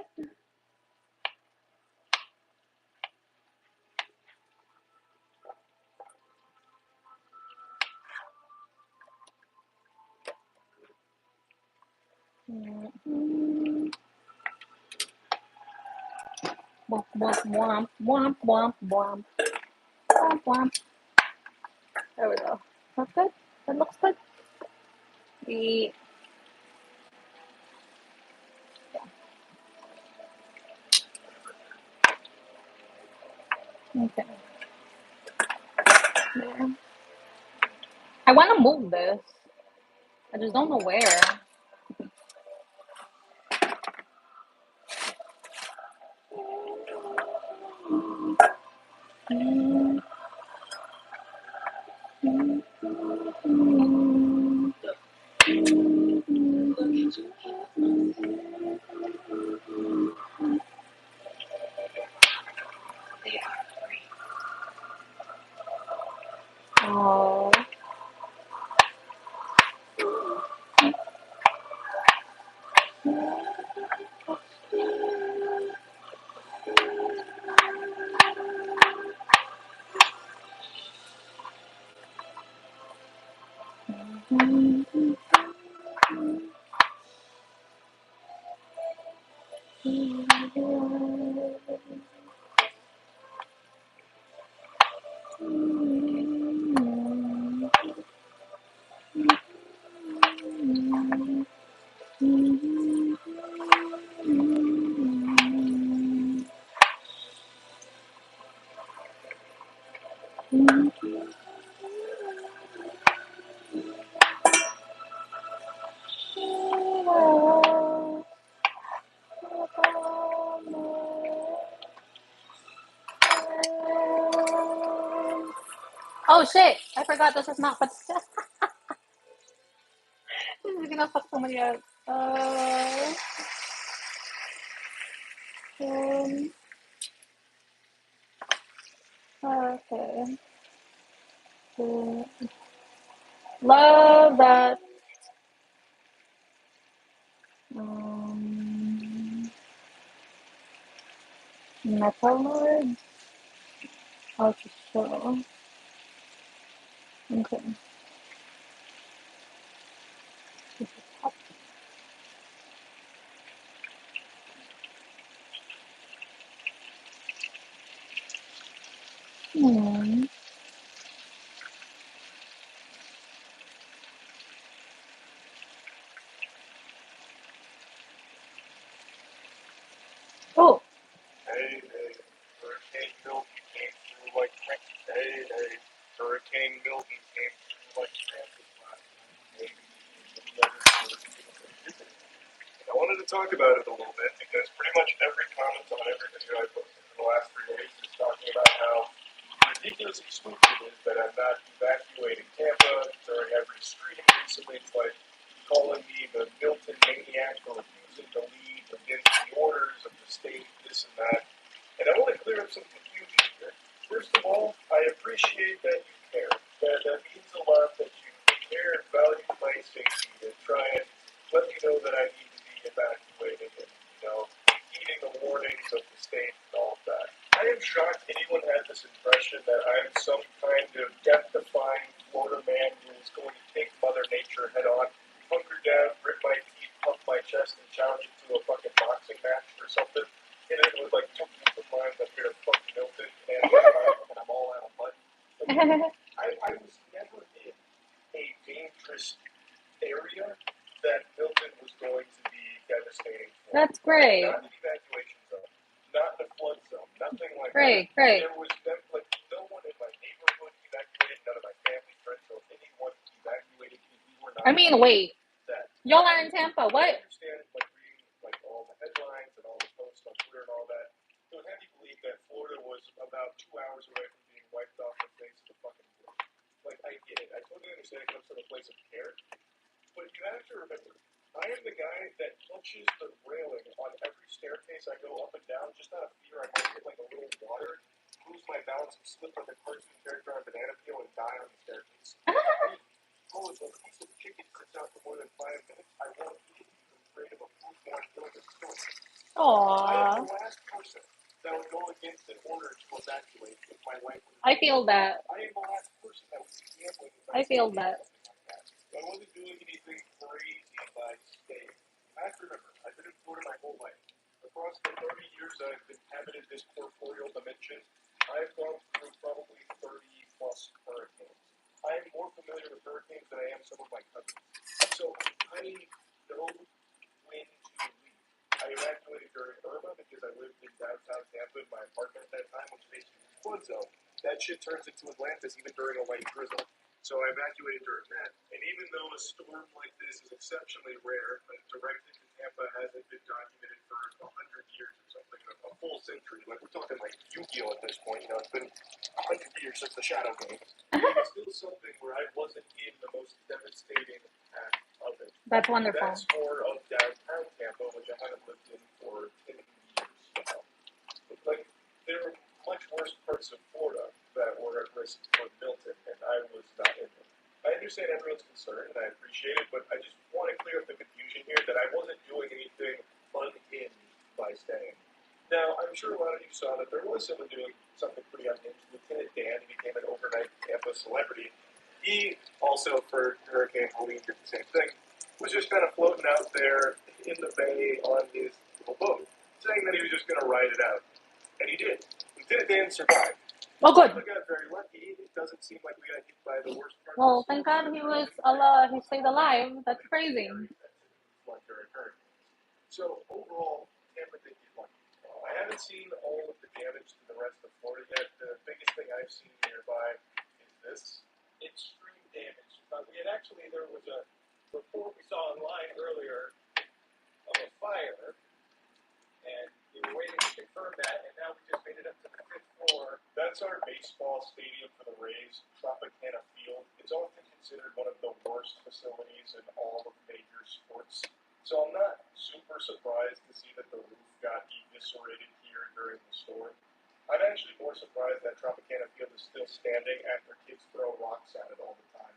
Womp, womp, womp, womp, womp, womp. Womp, womp. There we go. That's good. That looks good. The okay. Yeah. I want to move this. I just don't know where. Oh shit! I forgot this is not. But this is gonna fuck somebody up. Um, okay. Love that. Metal Lord. Okay, so. Okay. Hmm. Oh. Hey, Hurricane Milton came through like Hurricane Milton came through like transit last night. I wanted to talk about it a little bit because pretty much every comment on every video I posted in the last 3 days is talking about how ridiculously stupid it is that I'm not evacuating Tampa during every stream recently. It's like calling me the Milton maniac for refusing to leave against the orders of the state, this and that. And I want to clear up some confusion here. First of all, I appreciate that you care. That means a lot that you care and value my safety and try and let me know that I need to be evacuated and, heeding the warnings of the state and all of that. I am shocked anyone had this impression that I'm some kind of death-defying Florida man who is going to take Mother Nature head on, hunker down, rip my teeth, pump my chest, and challenge it to a fucking boxing match or something. And it was like 2 people of mine up here to fuck Milton, and I'm all out of money. I was never in a dangerous area that Milton was going to be devastating for. That's great. Not an evacuation zone, not in a flood zone, nothing like Great, that. great. There was no one in my neighborhood evacuated, none of my family, friends, or anyone evacuated. We were not. I mean, wait. That. Y'all are in Tampa. What? I understand, reading all the headlines and all the posts on Twitter and all that. It would have you believe that Florida was about 2 hours away from being wiped off the face of the fucking world. I get it. I totally understand it comes from a place of care. But you have to remember, I am the guy that touches the railing on every staircase I go up and down, just out of fear I might get a little water, lose my balance, and slip like a cartoon character on a banana peel and die on the staircase. Oh, if a piece of chicken sits out for more than 5 minutes, I won't eat it. I'm afraid of a foodborne illness. I am the last person that would go against an order to evacuate if my life was. I feel that. I am the last person that would be gambling. I feel that. I wasn't doing anything crazy by staying. I have to remember, I've been in Florida my whole life. Across the 30 years that I've inhabited this corporeal dimension, I've gone through probably 30 plus hurricanes. I am more familiar with hurricanes than I am some of my cousins. So I know when to leave. I evacuated during Irma because I lived in downtown Tampa in my apartment at that time, which is basically a flood zone. That shit turns into Atlantis even during a light drizzle. So I evacuated during that. And even though a storm like this is exceptionally rare, directed to Tampa hasn't been documented for 100 years or something, a full century. We're talking Yu-Gi-Oh! At this point. It's been 100 years since the Shadow Game. It's still something where I wasn't in the most devastating path of it. That's wonderful. That's more of downtown Tampa, which I haven't lived in for 10 years now. There were much worse parts of Florida that were at risk for Milton, and I was not in them. I understand everyone's concerned, and I appreciate it, but I just want to clear up the confusion here that I wasn't doing anything unhinged by staying. Now, I'm sure a lot of you saw that there was someone doing something pretty unhinged. Lieutenant Dan became an overnight Tampa celebrity. He also for Hurricane Helene did the same thing, was just kind of floating out there in the bay on his little boat, saying that he was just going to ride it out. And he did. He did it and survived. Oh, good. We got very lucky. It doesn't seem like we got hit by the worst part. Well, thank God he was alive. He stayed alive. That's crazy. So overall, Tampa did get lucky. I haven't seen all of the damage to the rest of Florida yet. The biggest thing I've seen nearby is this extreme damage. There was a report we saw online earlier of a fire, and we were waiting to confirm that, and now we just made it up to the 5th floor. That's our baseball stadium for the Rays, Tropicana Field. It's often considered one of the worst facilities in all of major sports. So I'm not super surprised to see that the roof got eviscerated here during the storm. I'm actually more surprised that Tropicana Field is still standing after kids throw rocks at it all the time.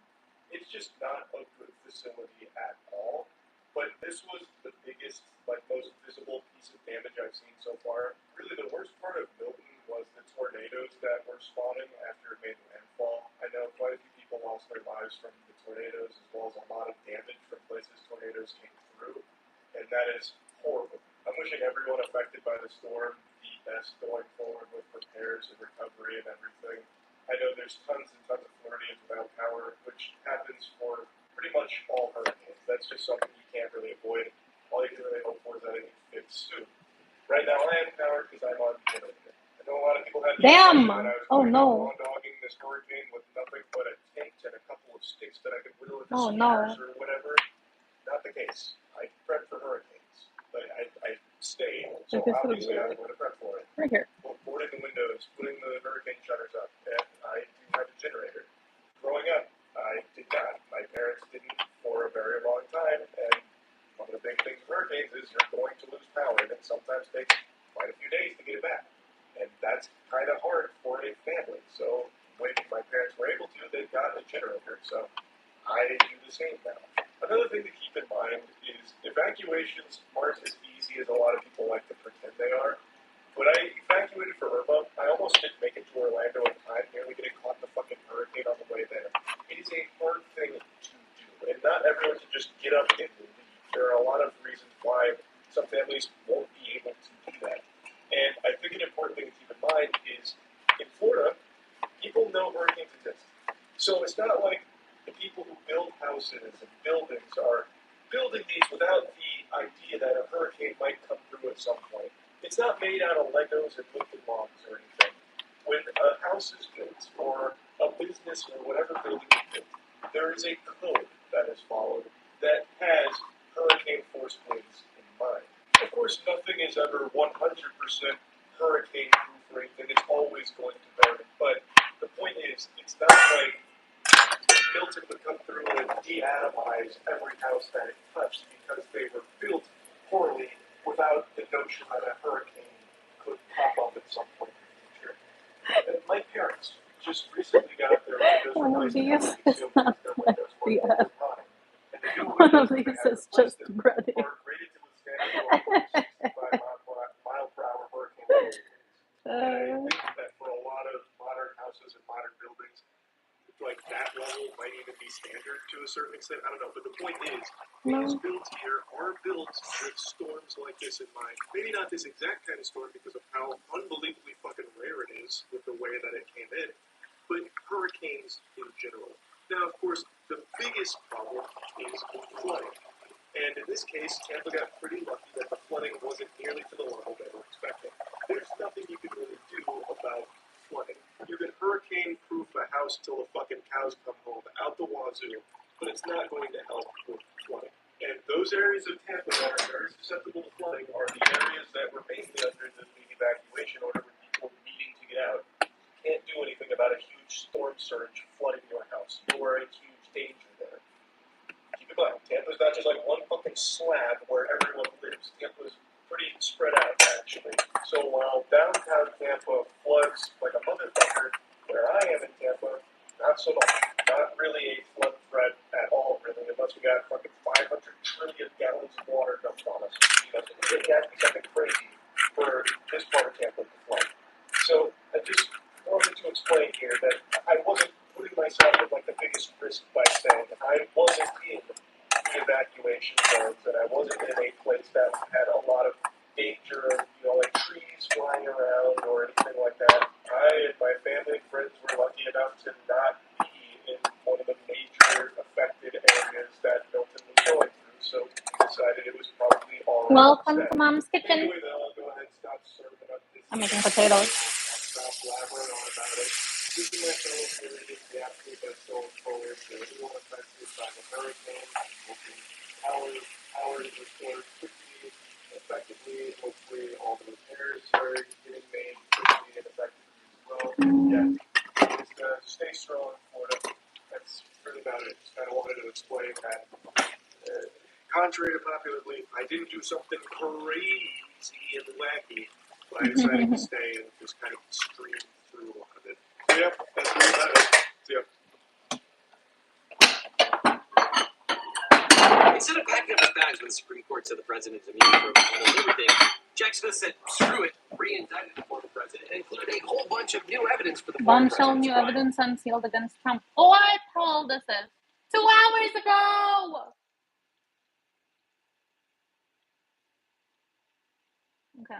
It's just not a good facility at all. But this was the biggest, most visible piece of damage I've seen so far. Really, the worst part of Milton was the tornadoes that were spawning after it made landfall. I know quite a few people lost their lives from the tornadoes, as well as a lot of damage from places tornadoes came through, and that is horrible. I'm wishing everyone affected by the storm the best going forward with repairs and recovery and everything. I know there's tons and tons of Floridians without power, which happens for pretty much all hurricanes. That's just something you can't really avoid. All you can really hope for is that it gets fixed soon. Right now I am powered because I'm on generator. I know a lot of people had Damn! that I was Oh no! dogging this hurricane with nothing but a tent and a couple of sticks that I could whittle into Oh spears no! or whatever. Not the case. I prep for hurricanes, but I stay. So obviously I'm going to prep for it. Right here. Boarding the windows, putting the hurricane shutters up, and I do have a generator. Growing up, I did not. My parents didn't for a very long time, and one of the big things with hurricanes is you're going to lose power, and it sometimes takes quite a few days to get it back. And that's kind of hard for a family. So when my parents were able to, they got a generator. So I do the same now. Another thing to keep in mind is evacuations aren't as easy as a lot of people like to pretend they are. When I evacuated for Irma, I almost didn't make it to Orlando in time, nearly getting caught in the fucking hurricane on the way there. It is a hard thing to do, and not everyone can just get up and leave. There are a lot of reasons why some families won't be able to do that. And I think an important thing to keep in mind is, in Florida, people know hurricanes exist. So it's not like the people who build houses and buildings are building these without the idea that a hurricane might come through at some point. It's not made out of Legos and Lincoln Logs or anything. When a house is built, or a business, or whatever building is built, there is a code that is followed that has hurricane force winds in mind. Of course, nothing is ever 100% hurricane-proof or anything. It's always going to vary. But the point is, it's not like Milton would come through and de-atomize every house that it touched because they were built poorly without the notion that a hurricane could pop up at some point in the future. And my parents just recently got their windows One of replaced. these is not the one of these is just breading. Are rated to withstand 65 mile per hour hurricane winds. And I think that for a lot of modern houses and modern buildings, like that level might even be standard to a certain extent. I don't know, but the point is, these builds here are built with storms like this in mind. Maybe not this exact kind of storm because of how unbelievably fucking rare it is with the way that it came in, but hurricanes in general. Now, of course, the biggest problem is flooding. And in this case, Tampa got pretty lucky that the flooding wasn't nearly to the level they were expecting. There's nothing you can really do about flooding. You can hurricane-proof a house till the fucking cows come home out the wazoo, but it's not going to help with flooding. And those areas of Tampa that are very susceptible to flooding are the areas that were mainly under the evacuation order with people needing to get out. You can't do anything about a huge storm surge flooding your house. You are in huge danger there. Keep in mind, Tampa's not just like one fucking slab where everyone lives. Tampa's pretty spread out, actually. So while downtown Tampa floods like a motherfucker, where I am in Tampa, not so much. Not really a flood threat at all, really, unless we got fucking 500 trillion gallons of water dumped on us. You know, it has to be something crazy for this part of Tampa to flood. So I just wanted to explain here that I wasn't putting myself at like the biggest risk by saying family and friends were lucky enough to not be in one of the major affected areas that Milton was going through, so we decided it was probably all right. Welcome to Mom's Kitchen. Anyway, though, I'll go ahead and stop serving up this. I'm making potatoes. I'll stop blabbering on about it. This is my fellow Floridians, the absolute best going forward. So anyone affected by the hurricane, hoping power is restored quickly, effectively. Hopefully, all the repairs are getting made quickly and effectively as well. Yeah, just stay strong, Florida. That's really about it. Just kind of wanted to explain that. Contrary to popular belief, I didn't do something crazy and wacky, but I decided to stay and just kind of stream through a lot of it. So, yeah, that's really about it. See ya. Instead of packing up his bags when the Supreme Court said the president's immune from almost everything, Jack Smith said, screw it, re-indicted the former president and included a whole bunch of new evidence for the former Bombshell president's new crime. evidence unsealed against Trump. Oh, I told this is 2 hours ago. Okay.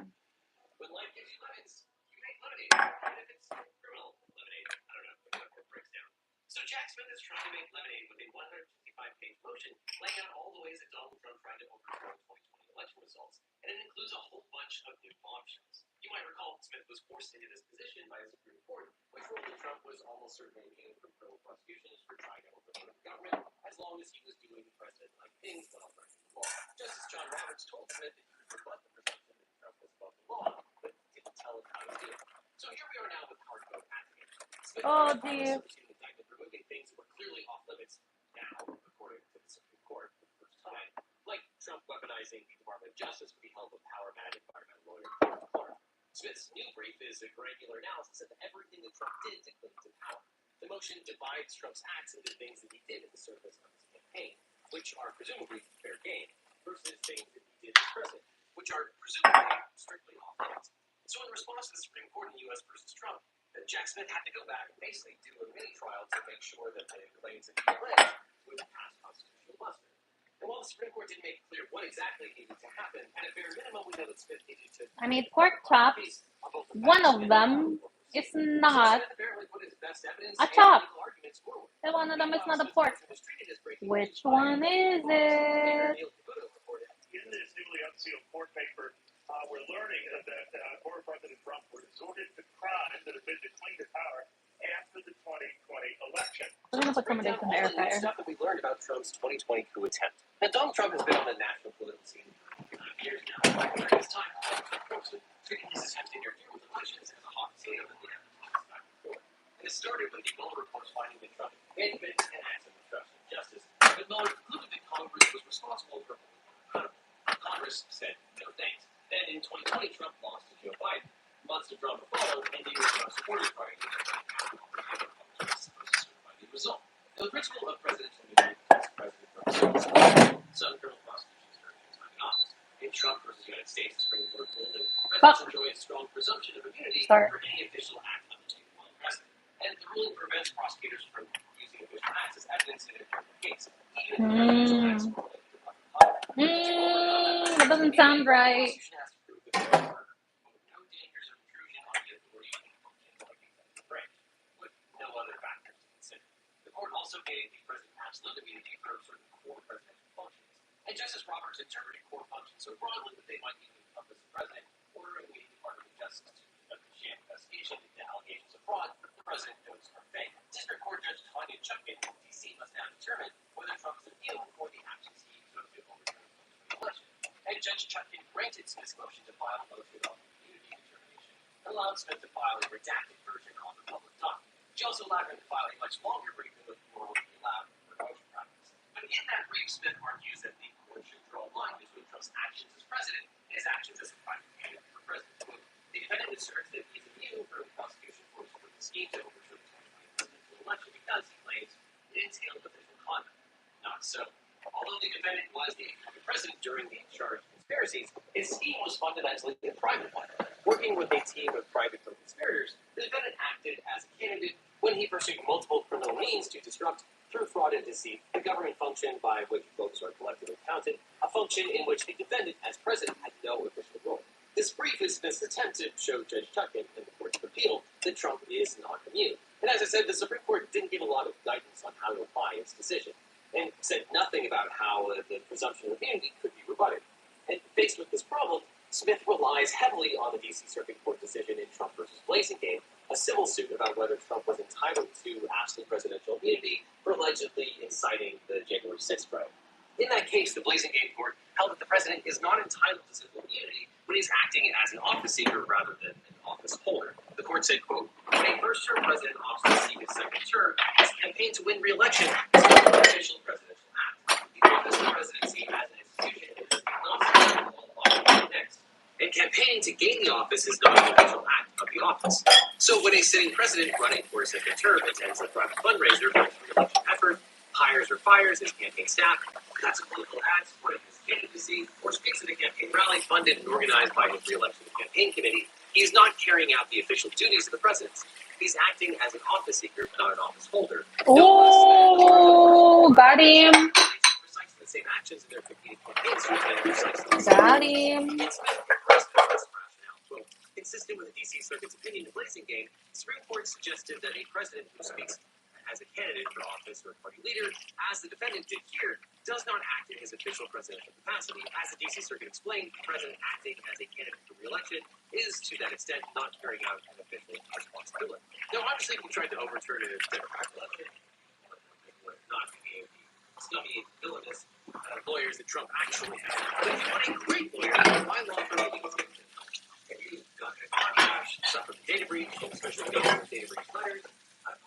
When life gives you lemons, you make lemonade. And if it's criminal lemonade, I don't know how it breaks down. So Jack Smith is trying to make lemonade with a 155-page motion, laying out all the ways that Donald Trump tried to overthrow 2020 election results. And it includes a whole bunch of new bombshells. You might recall Smith was forced into this position by the Supreme Court, which ruled that Trump was almost certainly immune from criminal prosecutions for trying to overthrow the government, as long as he was doing president-like things while breaking the law. Justice John Roberts told Smith that he could rebut the presumption that Trump was above the law, but didn't tell him how to do it. So here we are now with hard code advocates. Smith indictment removing things that were clearly off limits now, according to the Supreme Court for the first time, like Trump weaponizing the Department of Justice with the help of power-mad environmental lawyer Clark Clark. Smith's new brief is a granular analysis of everything that Trump did to cling to power. The motion divides Trump's acts into things that he did in the service of his campaign, which are presumably fair game, versus things that he did as president, which are presumably strictly off limits. So in response to the Supreme Court in the U.S. versus Trump, Jack Smith had to go back and basically do a mini-trial to make sure that the claims that he alleged would pass constitutional muster. And while the Supreme Court didn't make clear what exactly needed to happen, at a bare minimum, we know that Smith needed to... I made pork chops. One of them is not a chop. And one of them is not a pork. Which one is it? In this newly unsealed court paper, we're learning that former President Trump resorted to crimes that have been to cling to power after the 2020 election. We're going to put some of this in the air fryer. Stuff that we learned about Trump's 2020 coup attempt. Now, Donald Trump has been on the national political scene for 5 years now. During this time, treating his attempted interview with elections as a hot potato that we haven't talked about before. And it started with the Mueller reports finding that Trump had been an act of obstruction of justice. But Mueller concluded that Congress was responsible for holding him accountable. Congress said no thanks. Then in 2020, Trump lost to Joe Biden. Months of drama followed, and he was not supported by the result. Now, the principle of presidential immunity is president versus some criminal prosecutions during his time in office. In Trump versus United States, the Supreme Court ruled that presidents enjoy a strong presumption of immunity for any official act undertaken while president. And the ruling prevents prosecutors from using official acts as evidence in a criminal case, even if the official acts are related to public conduct. That doesn't sound right. Also gave the president absolute immunity for certain core presidential functions. And Justice Roberts interpreted core functions so broadly that they might even encompass the president, ordering the Department of Justice to conduct a sham investigation into allegations of fraud the president knows are fake. District Court Judge Tanya Chutkan in D.C. must now determine whether Trump is immune for the actions he took to overturn the election. And Judge Chutkan granted Smith's motion to file a motion of immunity determination and allowed Smith to file a redacted version on the public document. She also allowed him to file a much longer brief than was normally allowed for motion practice. But in that brief, Smith argues that the court should draw a line between Trump's actions as president and his actions as a private candidate for president. The defendant asserts that he's immune from prosecution for the scheme to overturn the 2020 presidential election because he claims it entailed official conduct. Not so. Although the defendant was the president during the charged conspiracies, his scheme was fundamentally a private one. Working with a team of private co-conspirators, the defendant acted as a candidate when he pursued multiple criminal means to disrupt, through fraud and deceit, the government function by which votes are collectively counted, a function in which the defendant, as president, had no official role. This brief is Smith's attempt to show Judge Chutkan and the court of appeal that Trump is not immune. And as I said, the Supreme Court didn't give a lot of guidance on how to apply its decision, and said nothing about how the presumption of immunity could be rebutted. And faced with this problem, Smith relies heavily on the D.C. Circuit Court decision in Trump versus Blazingain, a civil suit about whether Trump was entitled to absolute presidential immunity for allegedly inciting the January 6th riot. In that case, the Blazingain court held that the president is not entitled to civil immunity when he's acting as an office seeker rather than an office holder. The court said, quote, when a first-term president opts to seek a second term, his campaign to win re-election is not an official presidential act. The office of presidency as an institution is not successful next. And campaigning to gain the office is not an official act of the office. So when a sitting president running for a second term attends a private fundraiser for his re-election effort, hires or fires his campaign staff, cuts a political ad supporting his candidacy, or speaks at a campaign rally funded and organized by his re-election campaign committee, he is not carrying out the official duties of the presidency. He's acting as an office seeker, not an office holder. Oh, got him. Precisely the same actions in their competing campaigns. Got him. Consistent with the D.C. Circuit's opinion in Blazingain, the Supreme Court suggested that a president who speaks as a candidate for office or party leader, as the defendant did here, does not act in his official presidential capacity. As the D.C. Circuit explained, the president acting as a candidate for re-election is, to that extent, not carrying out an official responsibility. Now, obviously, if you tried to overturn a Democratic election, not being the snubby, villainous lawyers that Trump actually had. But if you want a great lawyer, my law firm will be convicted. If you got a car crash, suffered a data breach, especially data breach letters,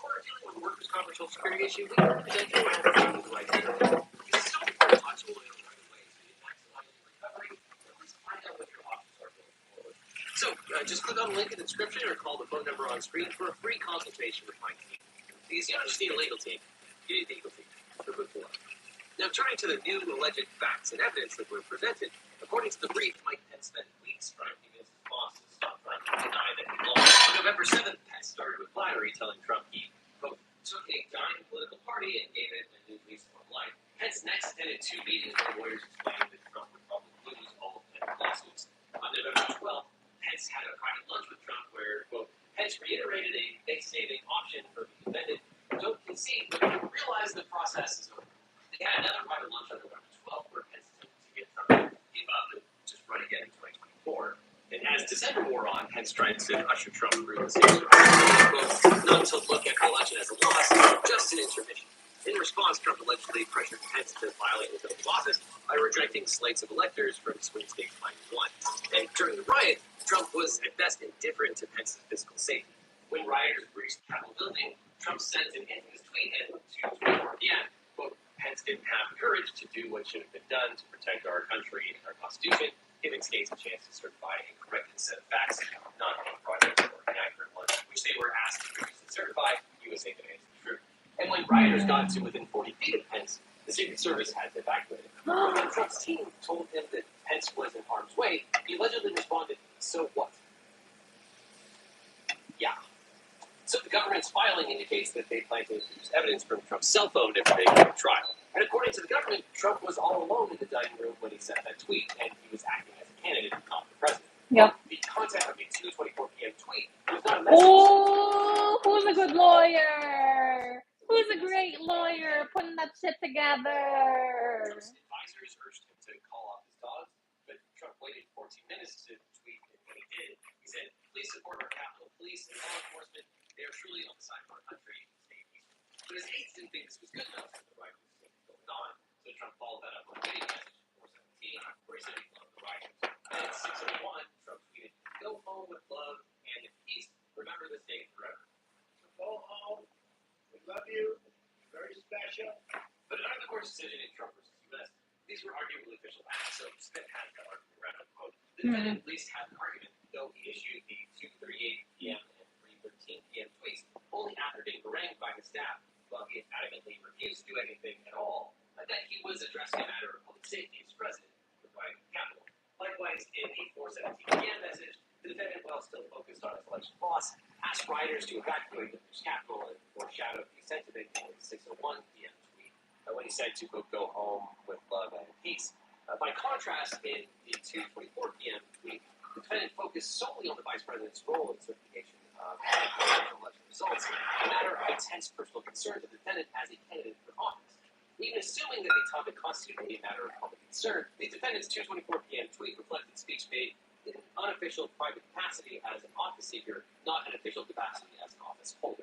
or dealing with workers' comp or social security issue, we represent you and have the right to know. It's so important to talk to a lawyer right away so you maximize your recovery, or at least find out what your options are going forward. So just click on the link in the description or call the phone number on screen for a free consultation with my team. Because you don't just need a legal team, you need a legal team. So good for luck. Now, turning to the new alleged facts and evidence that were presented, according to the brief, Mike Pence spent weeks trying to convince his boss to stop trying to deny that he lost. On November 7th, Pence started with flattery, telling Trump he, quote, took a dying political party and gave it a new lease on life. Pence next attended 2 meetings where lawyers explained that Trump would probably lose all of Pence's lawsuits. On November 12th, Pence had a private lunch with Trump where, quote, Pence reiterated a face-saving option for the defendant. Don't concede, but realize the process is over. They had another private lunch on November 12th where Pence attempted to get Trump to give up and just run again in 2024. And as December wore on, Pence tried to usher Trump through the stage. Not to look at the election as a loss, just an intermission. In response, Trump allegedly pressured Pence to violate his own office by rejecting slates of electors from swing states by one. And during the riot, Trump was at best indifferent to Pence's physical safety. When rioters breached the Capitol building, Trump sent an infamous tweet at 2:24 p.m. Quote, Pence didn't have the courage to do what should have been done to protect our country and our Constitution, giving states a chance to certify a correct set of facts, not a fraudulent or inaccurate ones, which they were asked to produce and certify. USA demands the truth. And when rioters got to within 40 feet of Pence, the Secret Service had to evacuate him. When Trump's team told him that Pence was in harm's way, he allegedly responded, so what? Yeah. So the government's filing indicates that they plan to introduce evidence from Trump's cell phone if they go to trial. And according to the government, Trump was all alone in the dining room when he sent that tweet, and he was acting as a candidate, not the president. Yep. The content of the 2:24 p.m. tweet was not a message. Oh, who's a good lawyer? Who's a great lawyer putting that shit together? Trump's advisors urged him to call off his dogs, but Trump waited 14 minutes to tweet, and when he did, he said, please support our Capitol Police and law enforcement. They are truly on the side of our country and stay peaceful. But his aides didn't think this was good enough for the riot was going on, so Trump followed that up with a video message at 4:17, where he said he loved the rioters. And at 6:01, Trump tweeted, go home with love and in peace. Remember this day forever. So go home. We love you. You're very special. But under the court's decision in Trump versus U.S., these were arguably official acts, so Smith had that argument around the quote. The defendant at least had an argument, though he issued the 2:38 p.m. and 3:13 p.m. tweets only after being harangued by his staff while he adamantly refused to do anything at all, that he was addressing a matter of public safety as president of the Capitol. Likewise, in a 4:17 p.m. message, the defendant, while still focused on his election loss, asked rioters to evacuate the Capitol and foreshadowed the sentiment in his 6:01 p.m. tweet when he said to quote, go home with love and peace. By contrast, in the 2:24 p.m. tweet, the defendant focused solely on the vice president's role in certification of the election results, a matter of intense personal concern to the defendant as a candidate for office. Even assuming that the topic constituted a matter of public concern, the defendant's 2:24 p.m. tweet reflected speech made in an unofficial private capacity as an office seeker, not an official capacity as an office holder.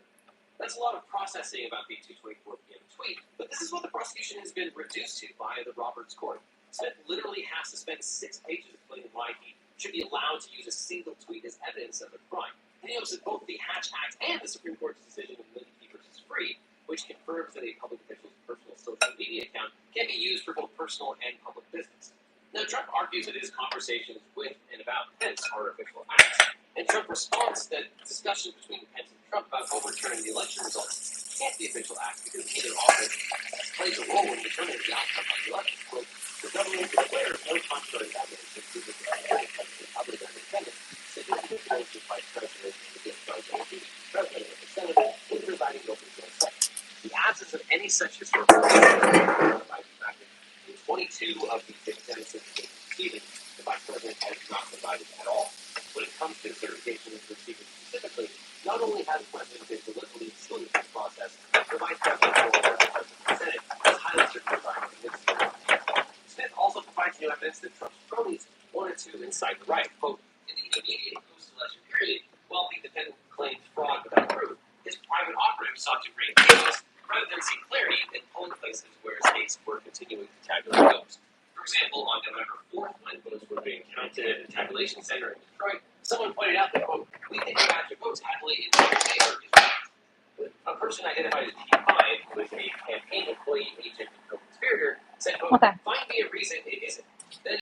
That's a lot of processing about the 2:24 p.m. tweet, but this is what the prosecution has been reduced to by the Roberts Court. Smith literally has to spend 6 pages explaining why he should be allowed to use a single tweet as evidence of a crime. And he notes that both the Hatch Act and the Supreme Court's decision in Linkey versus Free, which confirms that a public official's personal social media account can be used for both personal and public business. Now, Trump argues that his conversations with and about Pence are official acts, and Trump responds that discussions between Pence and Trump about overturning the election results can't be official acts because neither office plays a role in determining the outcome of the election. Quote, the government is aware of no contrary evidence that proves that the president other than the defendant significant roles as vice president and the discharge of the president of the Senate in presiding over the joint session. The absence of any such historical evidence by the fact that in 22 of the 6 Senate proceedings, the vice president has not provided at all. When it comes to certification of procedures specifically, not only has the president been deliberately excluded from the process, the vice president or the president of the Senate has highly certified in this. Smith also provides new evidence that Trump's cronies wanted to incite the riot. Quote, in the immediate post-election period, while the defendant claimed fraud without proof, his private operatives sought to raise chaos rather than seek clarity in polling places where states were continuing to tabulate votes. For example, on November 4th, when votes were being counted at a tabulation center in Detroit, someone pointed out that, quote, we think the match of votes tabulate in our favor is right. A person identified as T5, who is a campaign employee agent and co-conspirator, said, quote, find me a reason in